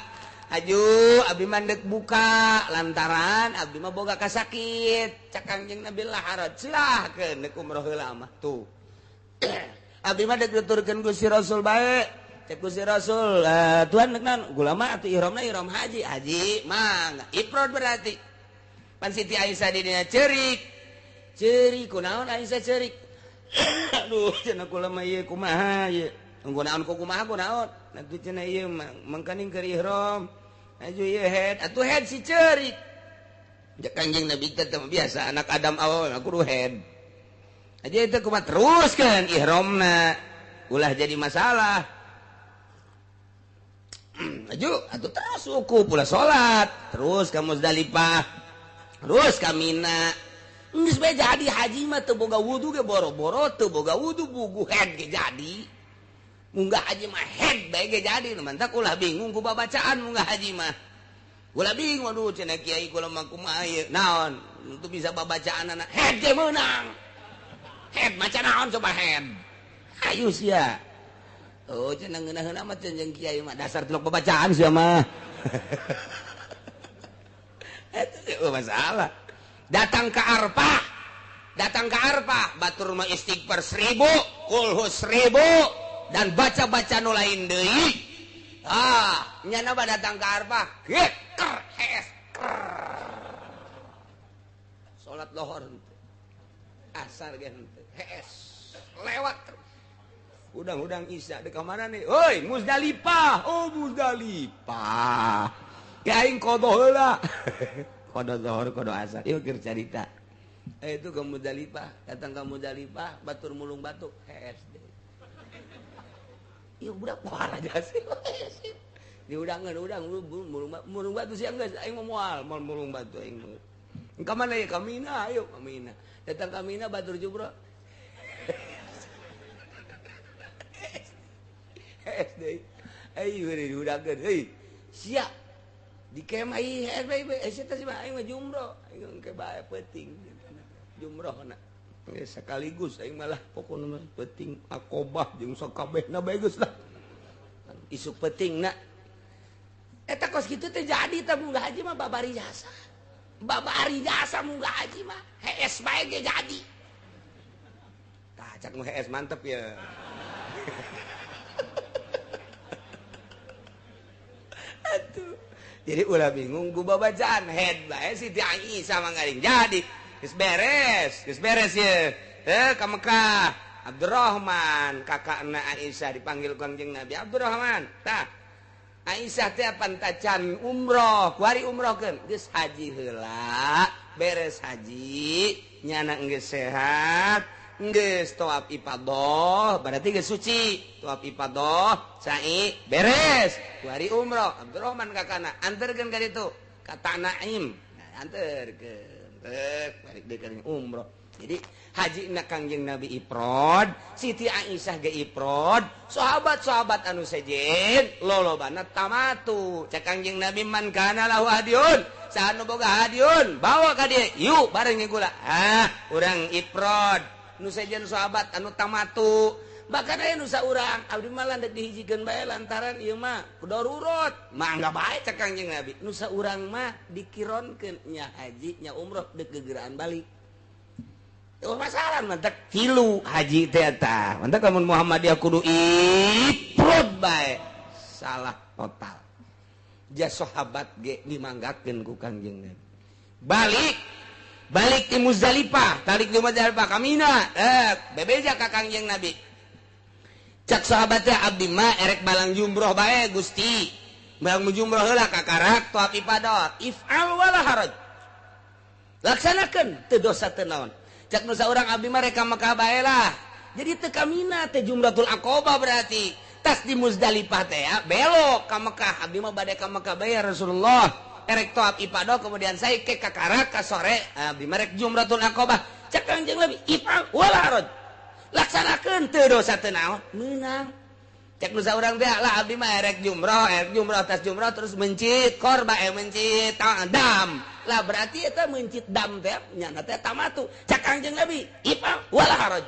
Speaker 1: aju abdi mah deuk buka lantaran abdi mah boga kasakit cak Kangjeng Nabi lah haraj silahkeun deuk umroh heula mah tuh abdi mah deuk nuturkeun Gusti Rasul bae cek Gusti Rasul Tuhan deuk naon gula mah atuh ihramna ihram haji mah ifrad berarti pan Siti Aisyah di dinya ceurik kunaon Aisyah ceurik aduh cenah kula mah ieu kumaha ieu nggunaon ku kumaha kunaon nanti cenah ieu mangkaning keur ihram aju ieu head atuh head si ceurik jak Kangjeng Nabi teh biasa anak Adam awal kudu head aja itu kumaha teruskeun ihramna ulah jadi masalah aju atuh terus wukuf pula salat terus ka Muzdalifah terus ka Mina geus bae jadi haji mah teu boga wudu ge boro-boro teu boga wudu bugu head ge jadi munggah haji mah head bae ge jadi mantak ulah bingung ku babacaan munggah haji mah ulah bingung aduh cenah kiai kula mah kumaha ieu naon untuk bisa babacaan anak head ge meunang head maca naon coba head ayo sia oh cenah ngeunah-ngeunah mah jeung kiai mah dasar teluk babacaan sia mah eta masalah datang ke Arfah batur mah istighfar 1000 kulhu 1000 dan baca-baca nu lain deui nya na datang ke Arfah salat lohor asar gen lewat udang-udang isya di mana nih? Oi, Muzdalifah. Oh, Muzdalifah. Kain kodo heula. Kodo zuhur, kodo asar. Ieu keur carita. Itu ke Muzdalifah, datang ke Muzdalifah, batur mulung batu, SD. Ieu budak moal aja sih. Diudangeun udang mulung batu siang geus aing moal mulung batu aing. Engka mana ya Kamina, ayo Kamina. Datang Kamina batur jumroh. SD. Ayo diudahkeun euy. Sia. Di kemah ieu eta sih mah aing mah jumroh. Aing ke bae penting. Jumrohna. Sekaligus aing malah pokona mah penting akobah jeung sakabehna bae geus lah. Isuk pentingna. Eta kos kitu teh jadi teh munggah haji mah babari jasa. Babari jasa munggah haji mah hees bae ge jadi. Tah cak mah hees mantep ya. Atuh. Jadi ulah bingung ku babacaan head bae Siti Aisyah manggaring jadi. Geus beres ye. Ka Mekah. Abdurrahman kakakna Aisyah dipanggil Kangjeng Nabi Abdurrahman. Tah. Aisyah teh pantacan umroh, kuari umrohkeun, geus haji heula, beres haji, nyana geus sehat, geus tawaf ifadah, berarti geus suci. Tawaf ifadah, sa'i, beres. Kuari umroh, Abdurrahman kakana, anterkeun ka ditu, ka Tanaim. Nah, anterkeun. Balik deui ka umroh. Jadi haji na Kangjeng Nabi ifrad, Siti Aisyah ge ifrad, sahabat-sahabat anu sejen lolobana tamatu. Cek Kangjeng Nabi man kana lahu hadiun, saha nu boga hadiun, bawa ka dieu. Yuk bareng gula. Urang ifrad, nu sejen sahabat anu tamatu. Bahkan aya nu saurang abdi mah landek dihijikeun bae lantaran ieu mah darurat. Mangga bae cek Kangjeng Nabi. Nu saurang mah dikironkeun nya haji nya umroh deuk gegeraan balik. Masalah mantek tilu haji teh eta. Mantek lamun Muhammadiyah kudu ifrad bae. Salah total. Ja sahabat ge dimanggakeun ku Kangjeng Nabi. Balik di Muzdalifah, talik di Muzdalifah kamina. Bebeja ka Kangjeng Nabi. Cak sahabat teh abdi mah erek balang jumroh bae Gusti. Balang jumroh heula ka karak tawaf ifadah. If'al wala haraj. Laksanakeun teu dosa teu naon. Cak nu saurang abdi mah rek ka Mekah bae lah. Jadi teu ka Mina teh Jumratul Aqabah berarti. Tas di Muzdalifah teh ya belok ka Mekah. Abdi mah bade ka Mekah bae ya Rasulullah. Erek tawaf ifadah kemudian saya ke karak ka sore abdi mah rek Jumratul Aqabah. Cak Kangjeng Nabi ifal wala haraj. Laksanakeun teu dosa teu naon. Meunang. Cak nu saurang teh lah abdi mah erek jumrah tas jumrah terus mencit korba mencit dam. Lah berarti eta mencit dam teh nyana teh tamatu. Cak Kangjeng Nabi ifal wala haraj.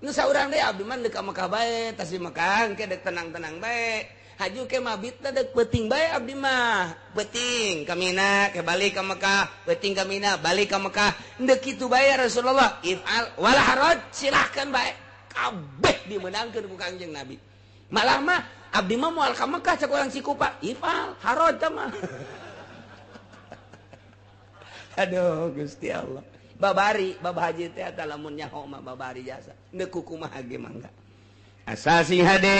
Speaker 1: Nu saurang teh abdi mah deuk ka Mekah bae, tas di Mekah ke deuk tenang-tenang bae. Haju ke mabitna deuk peuting bae abdi mah. Peuting ka Mina ke balik ka Mekah, peuting ka Mina balik ka Mekah. Deuk kitu bae Rasulullah ifal wala haraj, silahkan bae. Kabeh dimenangkeun ku Kangjeng Nabi. Malah mah abdi mah moal ka Mekah cak urang Cikupa ifal haraj tah mah. Aduh Gusti Allah. Babari, bab haji teh eta lamun nyaho mah babari jasa. Deuk kumaha ge mangga. Asal sing hade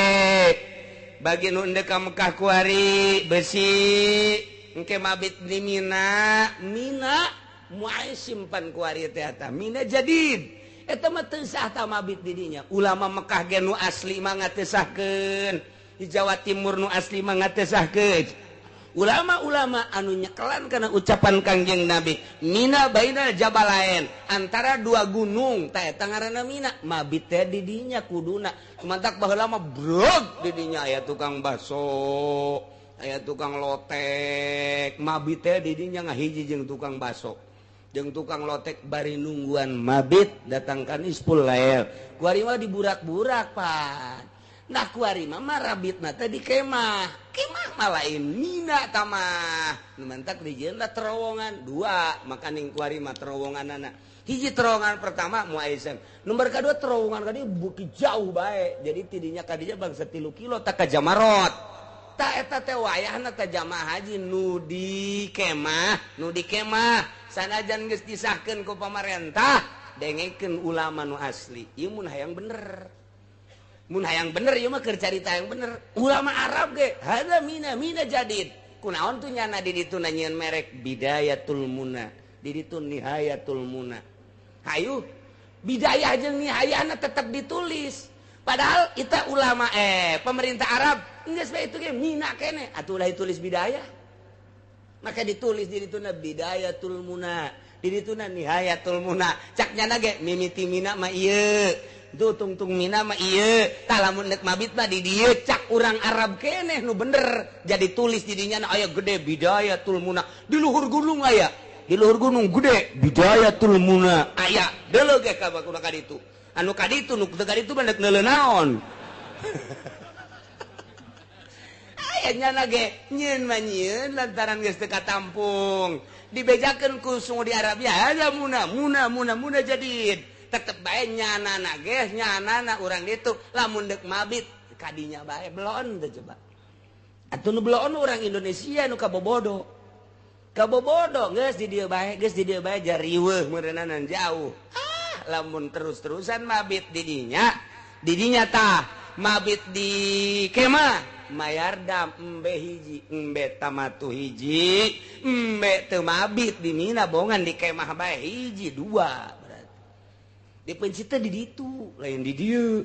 Speaker 1: bagi nu endeu ka Mekah kuari besi engke mabit di Mina moal simpan kuari teh eta. Mina jadid. Eta mah teu sah ta mabit di dinya. Ulama Mekah ge nu asli mah ngatesahkeun. Di Jawa Timur nu asli mah ngatesahkeun. Ulama-ulama anu nyekelan kana ucapan Kangjeng Nabi Mina bainal jabalain antara dua gunung tah eta ngaranna Mina mabit teh di dinya kuduna kumantak baheula mah brog di dinya aya tukang baso aya tukang lotek mabit teh di dinya ngahiji jeung tukang baso jeung tukang lotek bari nungguan mabit datangkan ispul lael kuari mah diburak-burak pan. Nah kuari mah rabitna teh di kemah mah lain Mina tamah numantak dijieun terowongan dua makaning kuari mah terowonganana hiji terowongan pertama Muaizan nomor kedua terowongan kadi bukit jauh bae jadi tidinya kadinya bangsa 3 kilo tak ka Jamarot ta eta teh wayahna teh jamaah haji nu di kemah sanajan geus disahkeun ku pamarentah dengekeun ulama nu asli ieu mun hayang bener mun hayang bener ieu mah keur carita yang bener ulama Arab ge hada Mina jadid kunaon tuh nyana di ditu nanyeun merek Bidayatul Muna di ditu Nihayatul Muna hayu bidayah jeung nihayana tetap ditulis padahal kita ulama pemerintah Arab geus bae itu ge Mina keneh atuh ulah ditulis bidayah maka ditulis di ditu bidayatul muna di ditu nihayatul muna caknya ge mimiti mina mah ieu tuh tungtung mina mah ieu tah lamun nek mabit mah di dieu cak urang Arab keneh nu bener jadi tulis di dinya aya gede bidayatul muna di luhur gunung aya di luhur gunung gede bidayatul muna aya deuleu ge ka kaditu anu kaditu nu teu kaditu mah nek neuleuh naon ayahnya nage nyen manyen lantaran geus teu katampung dibejakeun ku sungu di Arabia ada muna jadid tetep bae nyanana ge nyanana urang ditu lamun deuk mabit kadinya bae belon teh coba atuh nu belon urang Indonesia nu kabobodo geus di dieu bae jariweuh meureunanan jauh lamun terus-terusan mabit di dinya tah mabit di kemah mayardam embe hiji embe tamatu hiji embe teu mabit di mina bongan di kemah bae hiji dua berarti dipencit di ditu lain di dieu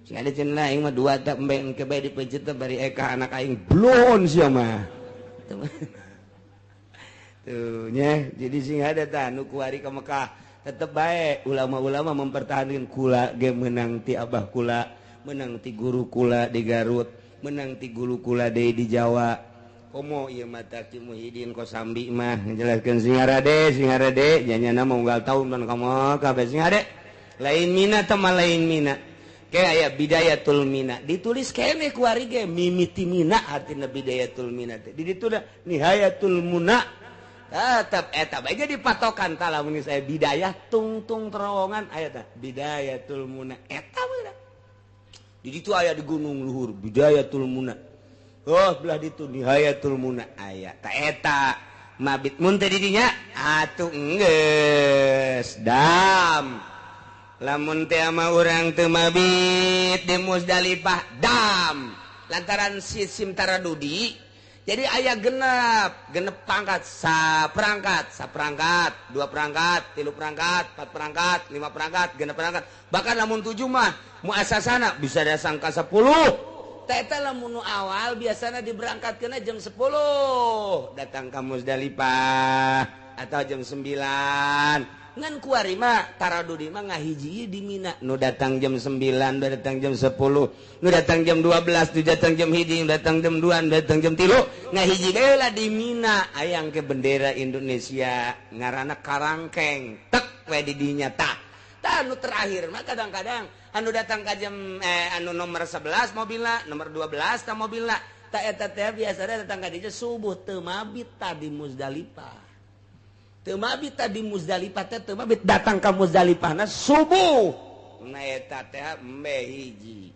Speaker 1: sing ada cenah aing mah dua tak embe engke bae dipencit bari eka anak aing blon sia mah tuh nya jadi sing ada tah nu kuari ka Mekah tetep bae ulama-ulama mempertahankan kula ge menang ti abah kula menang ti guru kula di Garut menang ti guru kula deui di Jawa komo ieu mata Ki Muhyiddin Kosambi mah ngajelaskeun singarade janyana mah unggal taun pan kamu kabeh singade lain mina teh mah lain mina ke aya bidayatul mina ditulis keneh ku ari ge mimiti mina artina bidayatul mina teh di ditu da nihayatul muna tetep eta bae jadi patokan tah lamun saya bidayah tungtung terowongan aya tah bidayatul muna eta mah di ditu aya di gunung luhur bidayatul muna belah ditu nihayatul muna aya ta eta mabit mun teh di dinya atuh enggeus dam lamun teh mah urang teu mabit di Musdalifah dam lantaran sistem taradudi jadi aya genep pangkat saperangkat dua perangkat tilu perangkat empat perangkat lima perangkat genep perangkat bahkan lamun 7 mah muasasana bisa ada sangka 10 eta lamun awal biasana diberangkatkeun jam 10 datang ka Musdalifah atau jam 9 ngan kuari mah taradudi mah ngahiji di Mina nu datang jam 9 nu datang jam 10 nu datang jam 12 nu datang jam 1 nu datang jam 2 nu datang jam 3 ngahiji deui lah di Mina ayang ke bendera Indonesia ngaranna karangkeng tek we di dinya tah anu terakhir mah kadang-kadang anu datang ka jam anu nomor 11 mobilna nomor 12 tah mobilna tah eta teh biasana datang ka dieu subuh teu mabit tadi Musdalifah teu mabit tadi Musdalifah teh teu mabit datang ka Musdalifahna subuh na eta teh embe hiji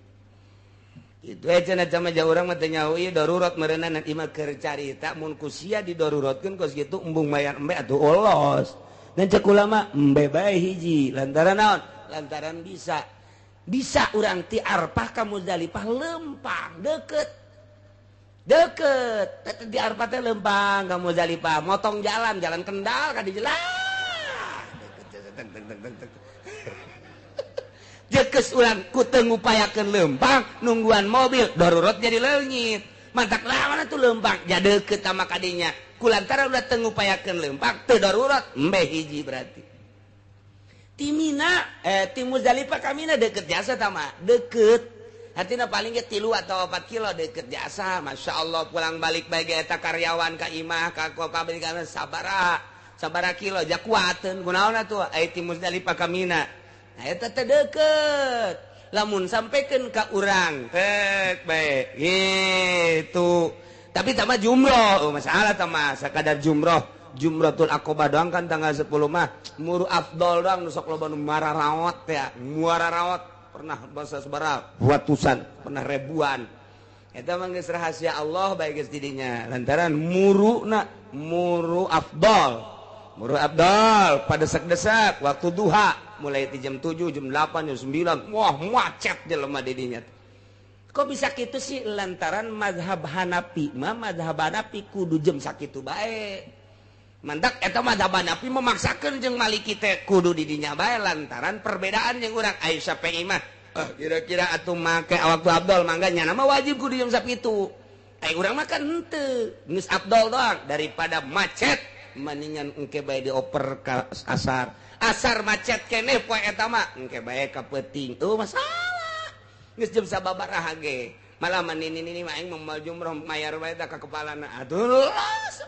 Speaker 1: itu cenah sama ja urang mah teh nyaho ieu darurat meureunna nanti mah keur carita mun ku sia didaruratkeun kos kitu embung mayar embe atuh olos dan cek ulama embe bae hiji lantaran naon lantaran bisa urang ti Arfah ka Musdalifah lempang deket di Arfah teh lempang ka Musdalifah motong jalan Kendal ka di jalan jekeus urang ku teu ngupayakeun lempang nungguan mobil darurat jadi leungit mantak lawan atuh lempang ja deukeut sama kadinya kulantaran udah teu ngupayakeun lempang teu darurat embe hiji berarti ti Mina ti Musdalifah ka Mina deukeut jasa tah mah deukeut artinya paling ge 3 atau 4 kilo deket jasa Masya Allah pulang balik baik eta karyawan ka imah ka pabrik kana sabaraha kilo jak kuateun kunaon atuh aya ti Musdalifah ka Mina nah eta teh deket lamun sampekeun ka urang tek bae gitu tapi tah mah jumroh masalah tah mah sakadar jumratul aqobah doang kan tanggal 10 mah muru afdol doang nu sok loba nu muara rawat ya muara rawat pernah bahasa sebarang ratusan pernah ribuan eta mah geus rahasia Allah bae geus didinya lantaran muru afdal pada desak-desak waktu duha mulai di jam 7 jam 8 jam 9 wah macet jelema didinya kok bisa kitu sih lantaran mazhab Hanafi kudu jam sakitu bae mandak eta mazhab Hanafi memaksakeun jeung Maliki teh kudu didinya bae lantaran perbedaan jeung urang Aisyah mah kira-kira atuh make waktu Abdul mangga nya mah wajib kudu jam sakitu urang makan henteu geus afdol doang daripada macet mendingan engke bae dioper ka asar macet keneh poe eta mah engke bae ka peuting masalah geus jam sababaraha ge malah manini mah aing moal jumroh mayar bae ka kepalana atuh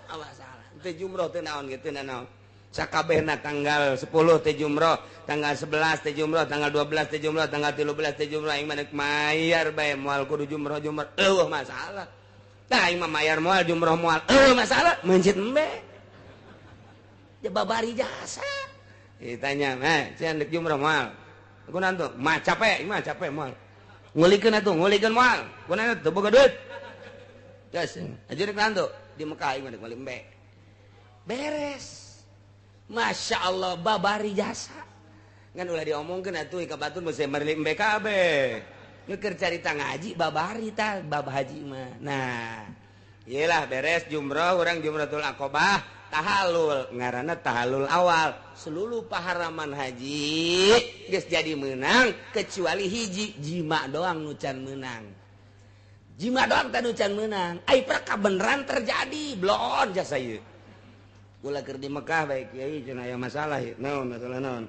Speaker 1: masalah teu jumroh teu naon gitu naon sakabehna tanggal 10 teh jumroh tanggal 11 teh jumroh tanggal 12 teh jumroh tanggal 13 teh jumroh aing mah mayar bae moal kudu jumroh masalah tah aing mah mayar moal jumroh moal masalah mencit embe ya babari jasa ditanya cian dek jumroh moal kunaon tuh mah capek moal ngulikeun atuh ngulikeun moal kunaon teu boga duit geus ajeun naon tuh di Mekah aing mah deuk balik embe beres Masya Allah babari jasa kan ulah diomongkeun atuh ka batur mesti marili embe kabeh keur carita ngaji babari tah bab haji mah nah iyalah beres jumroh urang jumratul aqobah tahallul ngaranna tahallul awal seluruh paharaman haji geus jadi menang kecuali hiji jima doang nu can menang jima doang teh nu can menang ai perkara beneran terjadi blon jasa ieu ulah keur di Mekah bae kiai cenah aya masalah naon masalah naon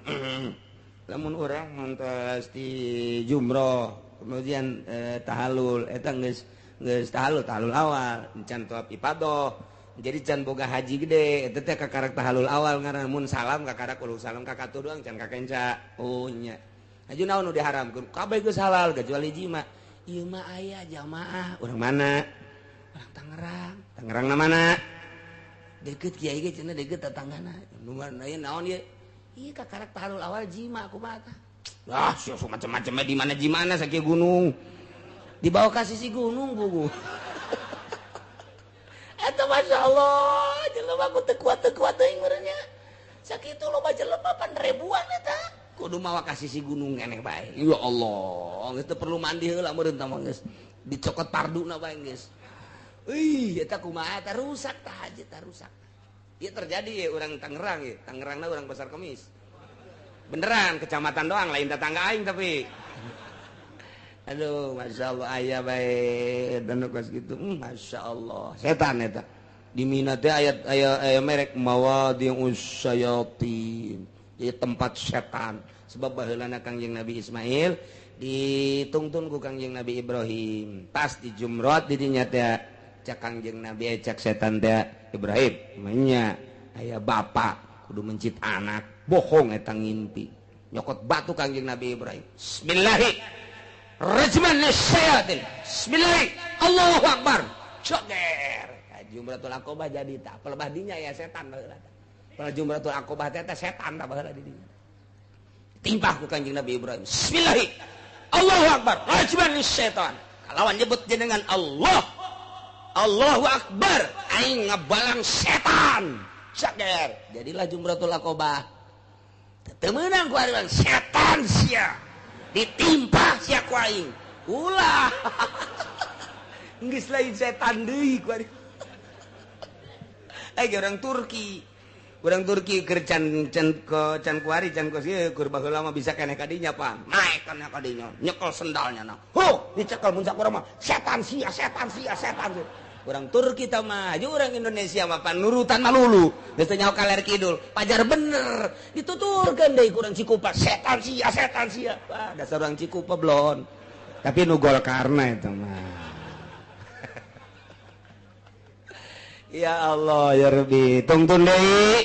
Speaker 1: lamun urang mantos di jumroh kemudian tahallul eta geus tahallul awal can tawaf ifadah jadi can boga haji gede eta teh kakarak tahallul awal ngaranna mun salam kakarak ulah salam ka katu doang can ka kenca oh nya aju naon nu diharamkeun kabeh geus halal kecuali jima ieu mah aya jamaah urang mana urang Tangerang na mana deket kiai ge cenah deket tetanggana nu mana naon ye ieu kakarak tahallul awal jima kumaha tah ah sia macam-macam di mana jimana sakieu gunung dibawa ka sisi gunung buku eta masyaallah jelema ku teu kuat teuing meureunnya sakitu loba jelema pan ribuan eta kudu mawa ka sisi gunung keneh bae ya Allah geus teu perlu mandi heula meureun tah mah geus dicokot parduna bae geus eta kumaha eta rusak tah haji tah rusak ieu terjadi ya urang Tangerang ya Tangerangna urang Pasar Kemis beneran kecamatan doang lain tetangga aing tapi aduh Masya Allah ayah baik dan kas gitu Masya Allah setan eta di Mina teh ayat merek mawadi'us syayatin ieu tempat setan sebab baheulana Kangjeng Nabi Ismail ditungtun ku Kangjeng Nabi Ibrahim pas di jumrah di dinya teh cak Kangjeng Nabi cak setan teh Ibrahim nya aya bapak kudu mencit anak bohong eta ngimpi nyokot batu Kangjeng Nabi Ibrahim bismillahirrahmanirrahim rajman lisyayatin bismillah Allahu akbar joger jumratul aqobah jadi tak pelebah dinya ya setan baheula tah jumratul aqobah teh setan tah baheula di dinya timpah ku Kanjeng Nabi Ibrahim bismillah Allahu akbar rajman lisyaitan kalawan nyebut jenengan Allah Allahu akbar aing ngabalang setan joger jadilah jumratul aqobah teu meunang ku ari setan sia ditimpa sia ku aing ulah geus lain setan deui ku ari urang Turki keur can kuari can kos ieu keur baheula mah bisa keneh ka dinya pan naek kana ka dinya nyekel sendalnya na dicekel mun sakurang mah setan sia urang Turki tah mah aju urang Indonesia mah pan nurutan mah lulu geus teh nyaho kaler kidul pajar bener dituturkeun deui ku urang Cikupa setan sia wah dasar urang Cikupa blon tapi nu gol karna eta mah ya Allah ya Rabbi tungtun deui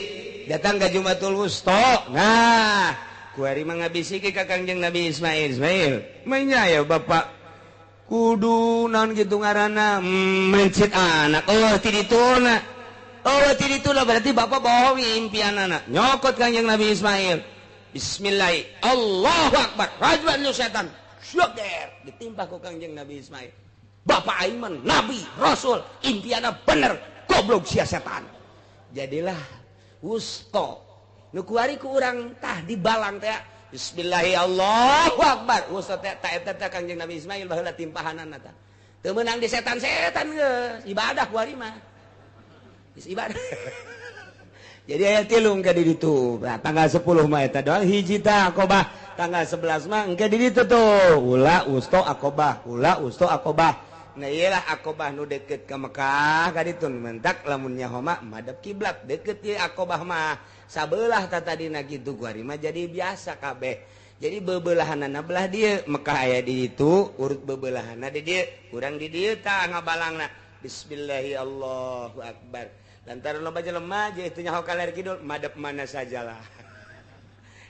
Speaker 1: datang ka Jumatul Wusta nah kuari mah ngabisiki ka Kangjeng Nabi Ismail manya ya bapak kudu naon gitu ngaranna mencit anak ti dituna berarti bapak bawa impianana nyokot Kangjeng Nabi Ismail bismillah Allahu akbar rajwan lu setan syukur ditimpa ku Kangjeng Nabi Ismail bapak aing mah nabi rasul impiana bener goblok sia setan jadilah wusta nu kuari ku urang tah dibalang teh bismillahi Allahu akbar wusta teh ta eta teh Kangjeng Nabi Ismail baheula timpahanana tah teu meunang di setan-setan geus ibadah kuari mah geus ibadah jadi aya 3 ka di ditu nah, tanggal 10 mah eta doang hiji tah Aqobah tanggal 11 mah engke di ditu tuh ula usto Aqobah Nah iyalah Aqobah nu deket ke Mekah kaditun mentak lamunnya homa madep kiblat deket ieu Aqobah mah sabelah tadina kitu kuari mah jadi biasa kabeh. Jadi bebelahanana belah dieu Mekah aya di ditu urut bebelahanna di dieu urang di dieu tah ngabalangna bismillahi Allahu akbar. Lantaran loba jelema je teu nyaho kaler kidul madep mana sajalah.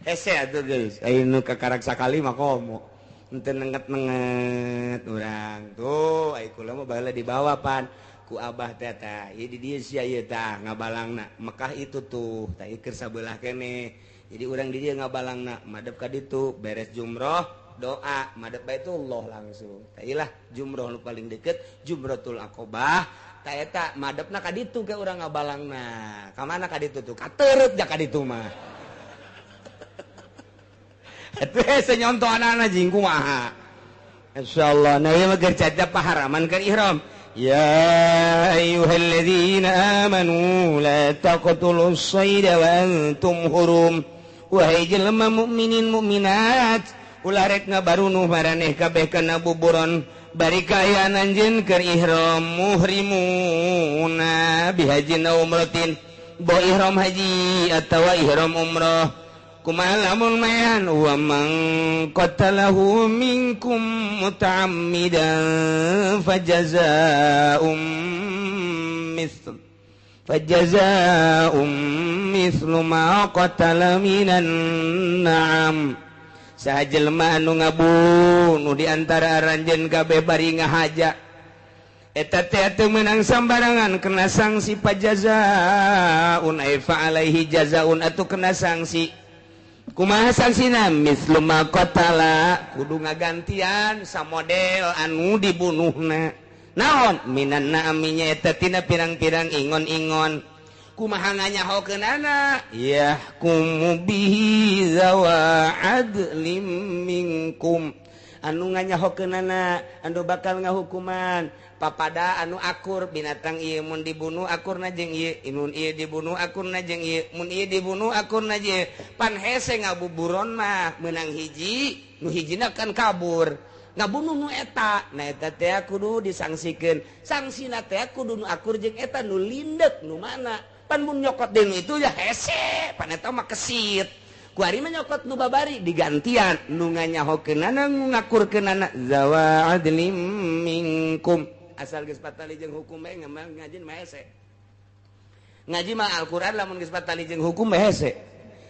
Speaker 1: Hese atuh geus anu kakarak sakali mah komo. Ente nenget-nenget urang tuh ai kula mah baheula dibawa pan ku abah teh tah ieu di dieu sia ieu tah ngabalangna Mekah itu tuh tah ieu keur sabelah keneh jadi urang di dieu ngabalangna madep ka ditu beres jumroh doa madep Baitullah langsung tah ieulah jumroh nu paling deket Jumratul Aqobah tah eta madepna ka ditu ke urang ngabalangna ka mana ka ditu tuh ka teureut ja ka ditu mah atuh senyonto anak-anak jing kumaha insyaallah nah ieu mah keur caca paharaman keur ihram ya ayyuhalladzina amanu la taqtulus sayda wa antum hurum wahai jelema mukminin mukminat ulah rek ngabarunuh maraneh kabeh kana buburon bari kaayaan anjeun keur ihram muhrimuna bihajin umratin bo ihram haji atawa ihram umrah kumalamun mayan wa man qatalahu minkum muta'ammidan fajaza'um mithlu ma qatala minan na'am sajelma anu ngabunuh di antara aranjeun kabeh bari ngahaja eta teh teu meunang sambarangan kena sanksi pajazaun ay fa alaihi jazaun atuh kena sanksi kumaha sangsina mislu ma qatala kudu ngagantian sa model anu dibunuhna naon minan naaminya eta tina pirang-pirang ingon-ingon kumaha nganyahokeunana yahkumu bihi zawa adlim minkum anu nganyahokeunana anu bakal ngahukuman papada anu akur binatang ieu mun dibunuh akurna jeung ieu mun ieu dibunuh akurna jeung ieu mun ieu dibunuh akurna jeung pan hese ngabuburon mah meunang hiji nu hijina kan kabur ngabunuh nu eta nah eta teh kudu disangsikeun sangsina teh kudu nu akur jeung eta nu lindek nu mana pan mun nyokot deui itu ya hese pan eta mah kesit kuari mah nyokot nu babari digantian nu nganyahokeunana nu ngakurkeunana zawa adlim minkum asal geus patali jeung hukum bae ngaji mah hese ngaji mah Al-Qur'an lamun geus patali jeung hukum bae hese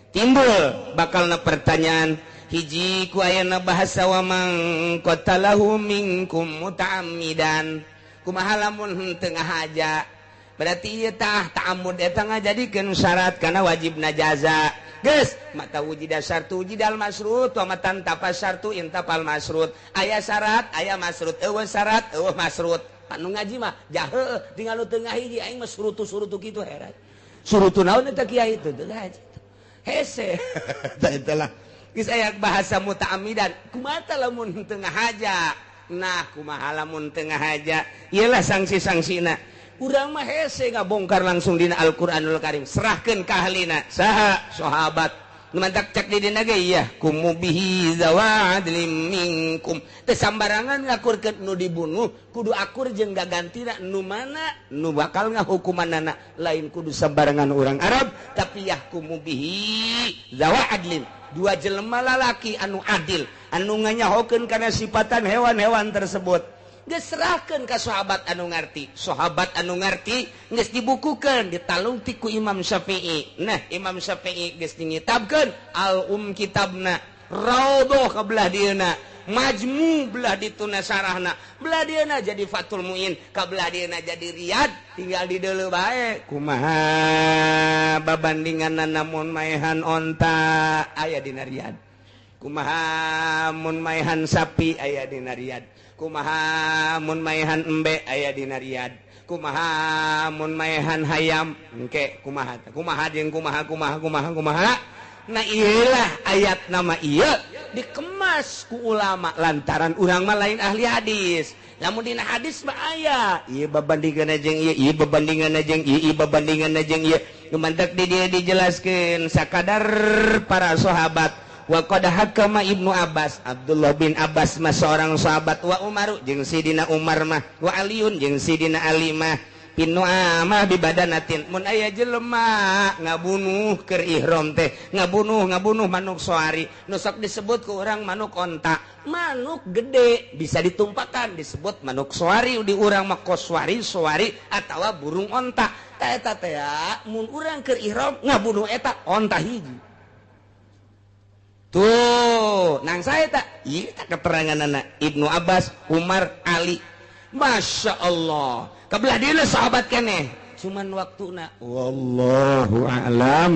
Speaker 1: timbul bakalna pertanyaan hiji ku ayeuna bahasa wa man qatalahu minkum muta'ammidan kumaha lamun teu ngahaja berarti ieu tah ta'ammud eta ngajadikeun syarat kana wajibna jaza geus mata wujida syartu wujidal masrut wa matan tapas syartu intapal masrut aya syarat aya masrut eueuh syarat eueuh masrut anu ngaji mah jaheuh tinggal nu teu ngahiji aing mah surutu kitu heran surutu naon eta kiai teu ngaji hese tah itulah geus aya bahasa muta'ammidan kumaha lamun teu ngahaja nah kumaha lamun teu ngahaja ieulah sanksi-sangsina urang mah hese ngabongkar langsung dina Al-Qur'anul Karim serahkeun ka ahlina saha sahabat nu mantak cek di dina ge ya kumu bihi zawa adlim minkum teu sambarangan ngakurkeun nu dibunuh kudu akur jeung gagantina nu mana nu bakal ngahukumanana lain kudu sambarangan urang Arab tapi yahkumu bihi zawa adlin dua jelema lalaki anu adil anu nganyahokeun kana sifatan hewan-hewan tersebut geus serahkeun ka sahabat anu ngarti geus dibukukeun ditalung ti ku Imam Syafi'i nah Imam Syafi'i geus dingitabkeun kitabna raudhah ka belah dieuna majmu belah dituna sarahna belah dieuna jadi Fathul Muin ka belah dieuna jadi Riyad tinggal di deuleu bae kumaha babandinganna namun maehan onta aya dina Riyad kumaha mun maehan sapi aya dina Riyad kumaha mun maehan embe aya dina Riyad kumaha mun maehan hayam engke kumaha jeung kumaha nah iyalah ayat nama iya dikemas ku ulama lantaran urang mah lain ahli hadis lamun dina hadis mah aya ieu babandinganna jeung ieu babandinganna jeung ieu babandinganna jeung ieu gemantek di dieu dijelaskeun sakadar para sahabat wa qad hakama Ibnu Abbas Abdullah bin Abbas mah seorang sahabat wa Umar jeung Sidina Umar mah wa Aliun jeung Sidina Ali mah pinu amah bi badanatin mun aya jelema ngabunuh keur ihram teh ngabunuh manuk soari nu sok disebut ku urang manuk onta manuk gede bisa ditumpakan disebut manuk soari di urang mah koswari soari atawa burung onta ta eta teh mun urang keur ihram ngabunuh eta onta hiji tuh nang saya tak ieu tak keteranganana Ibnu Abbas Umar Ali Masya Allah kabelah dina sahabat keneh cuman waktuna wallahu a'lam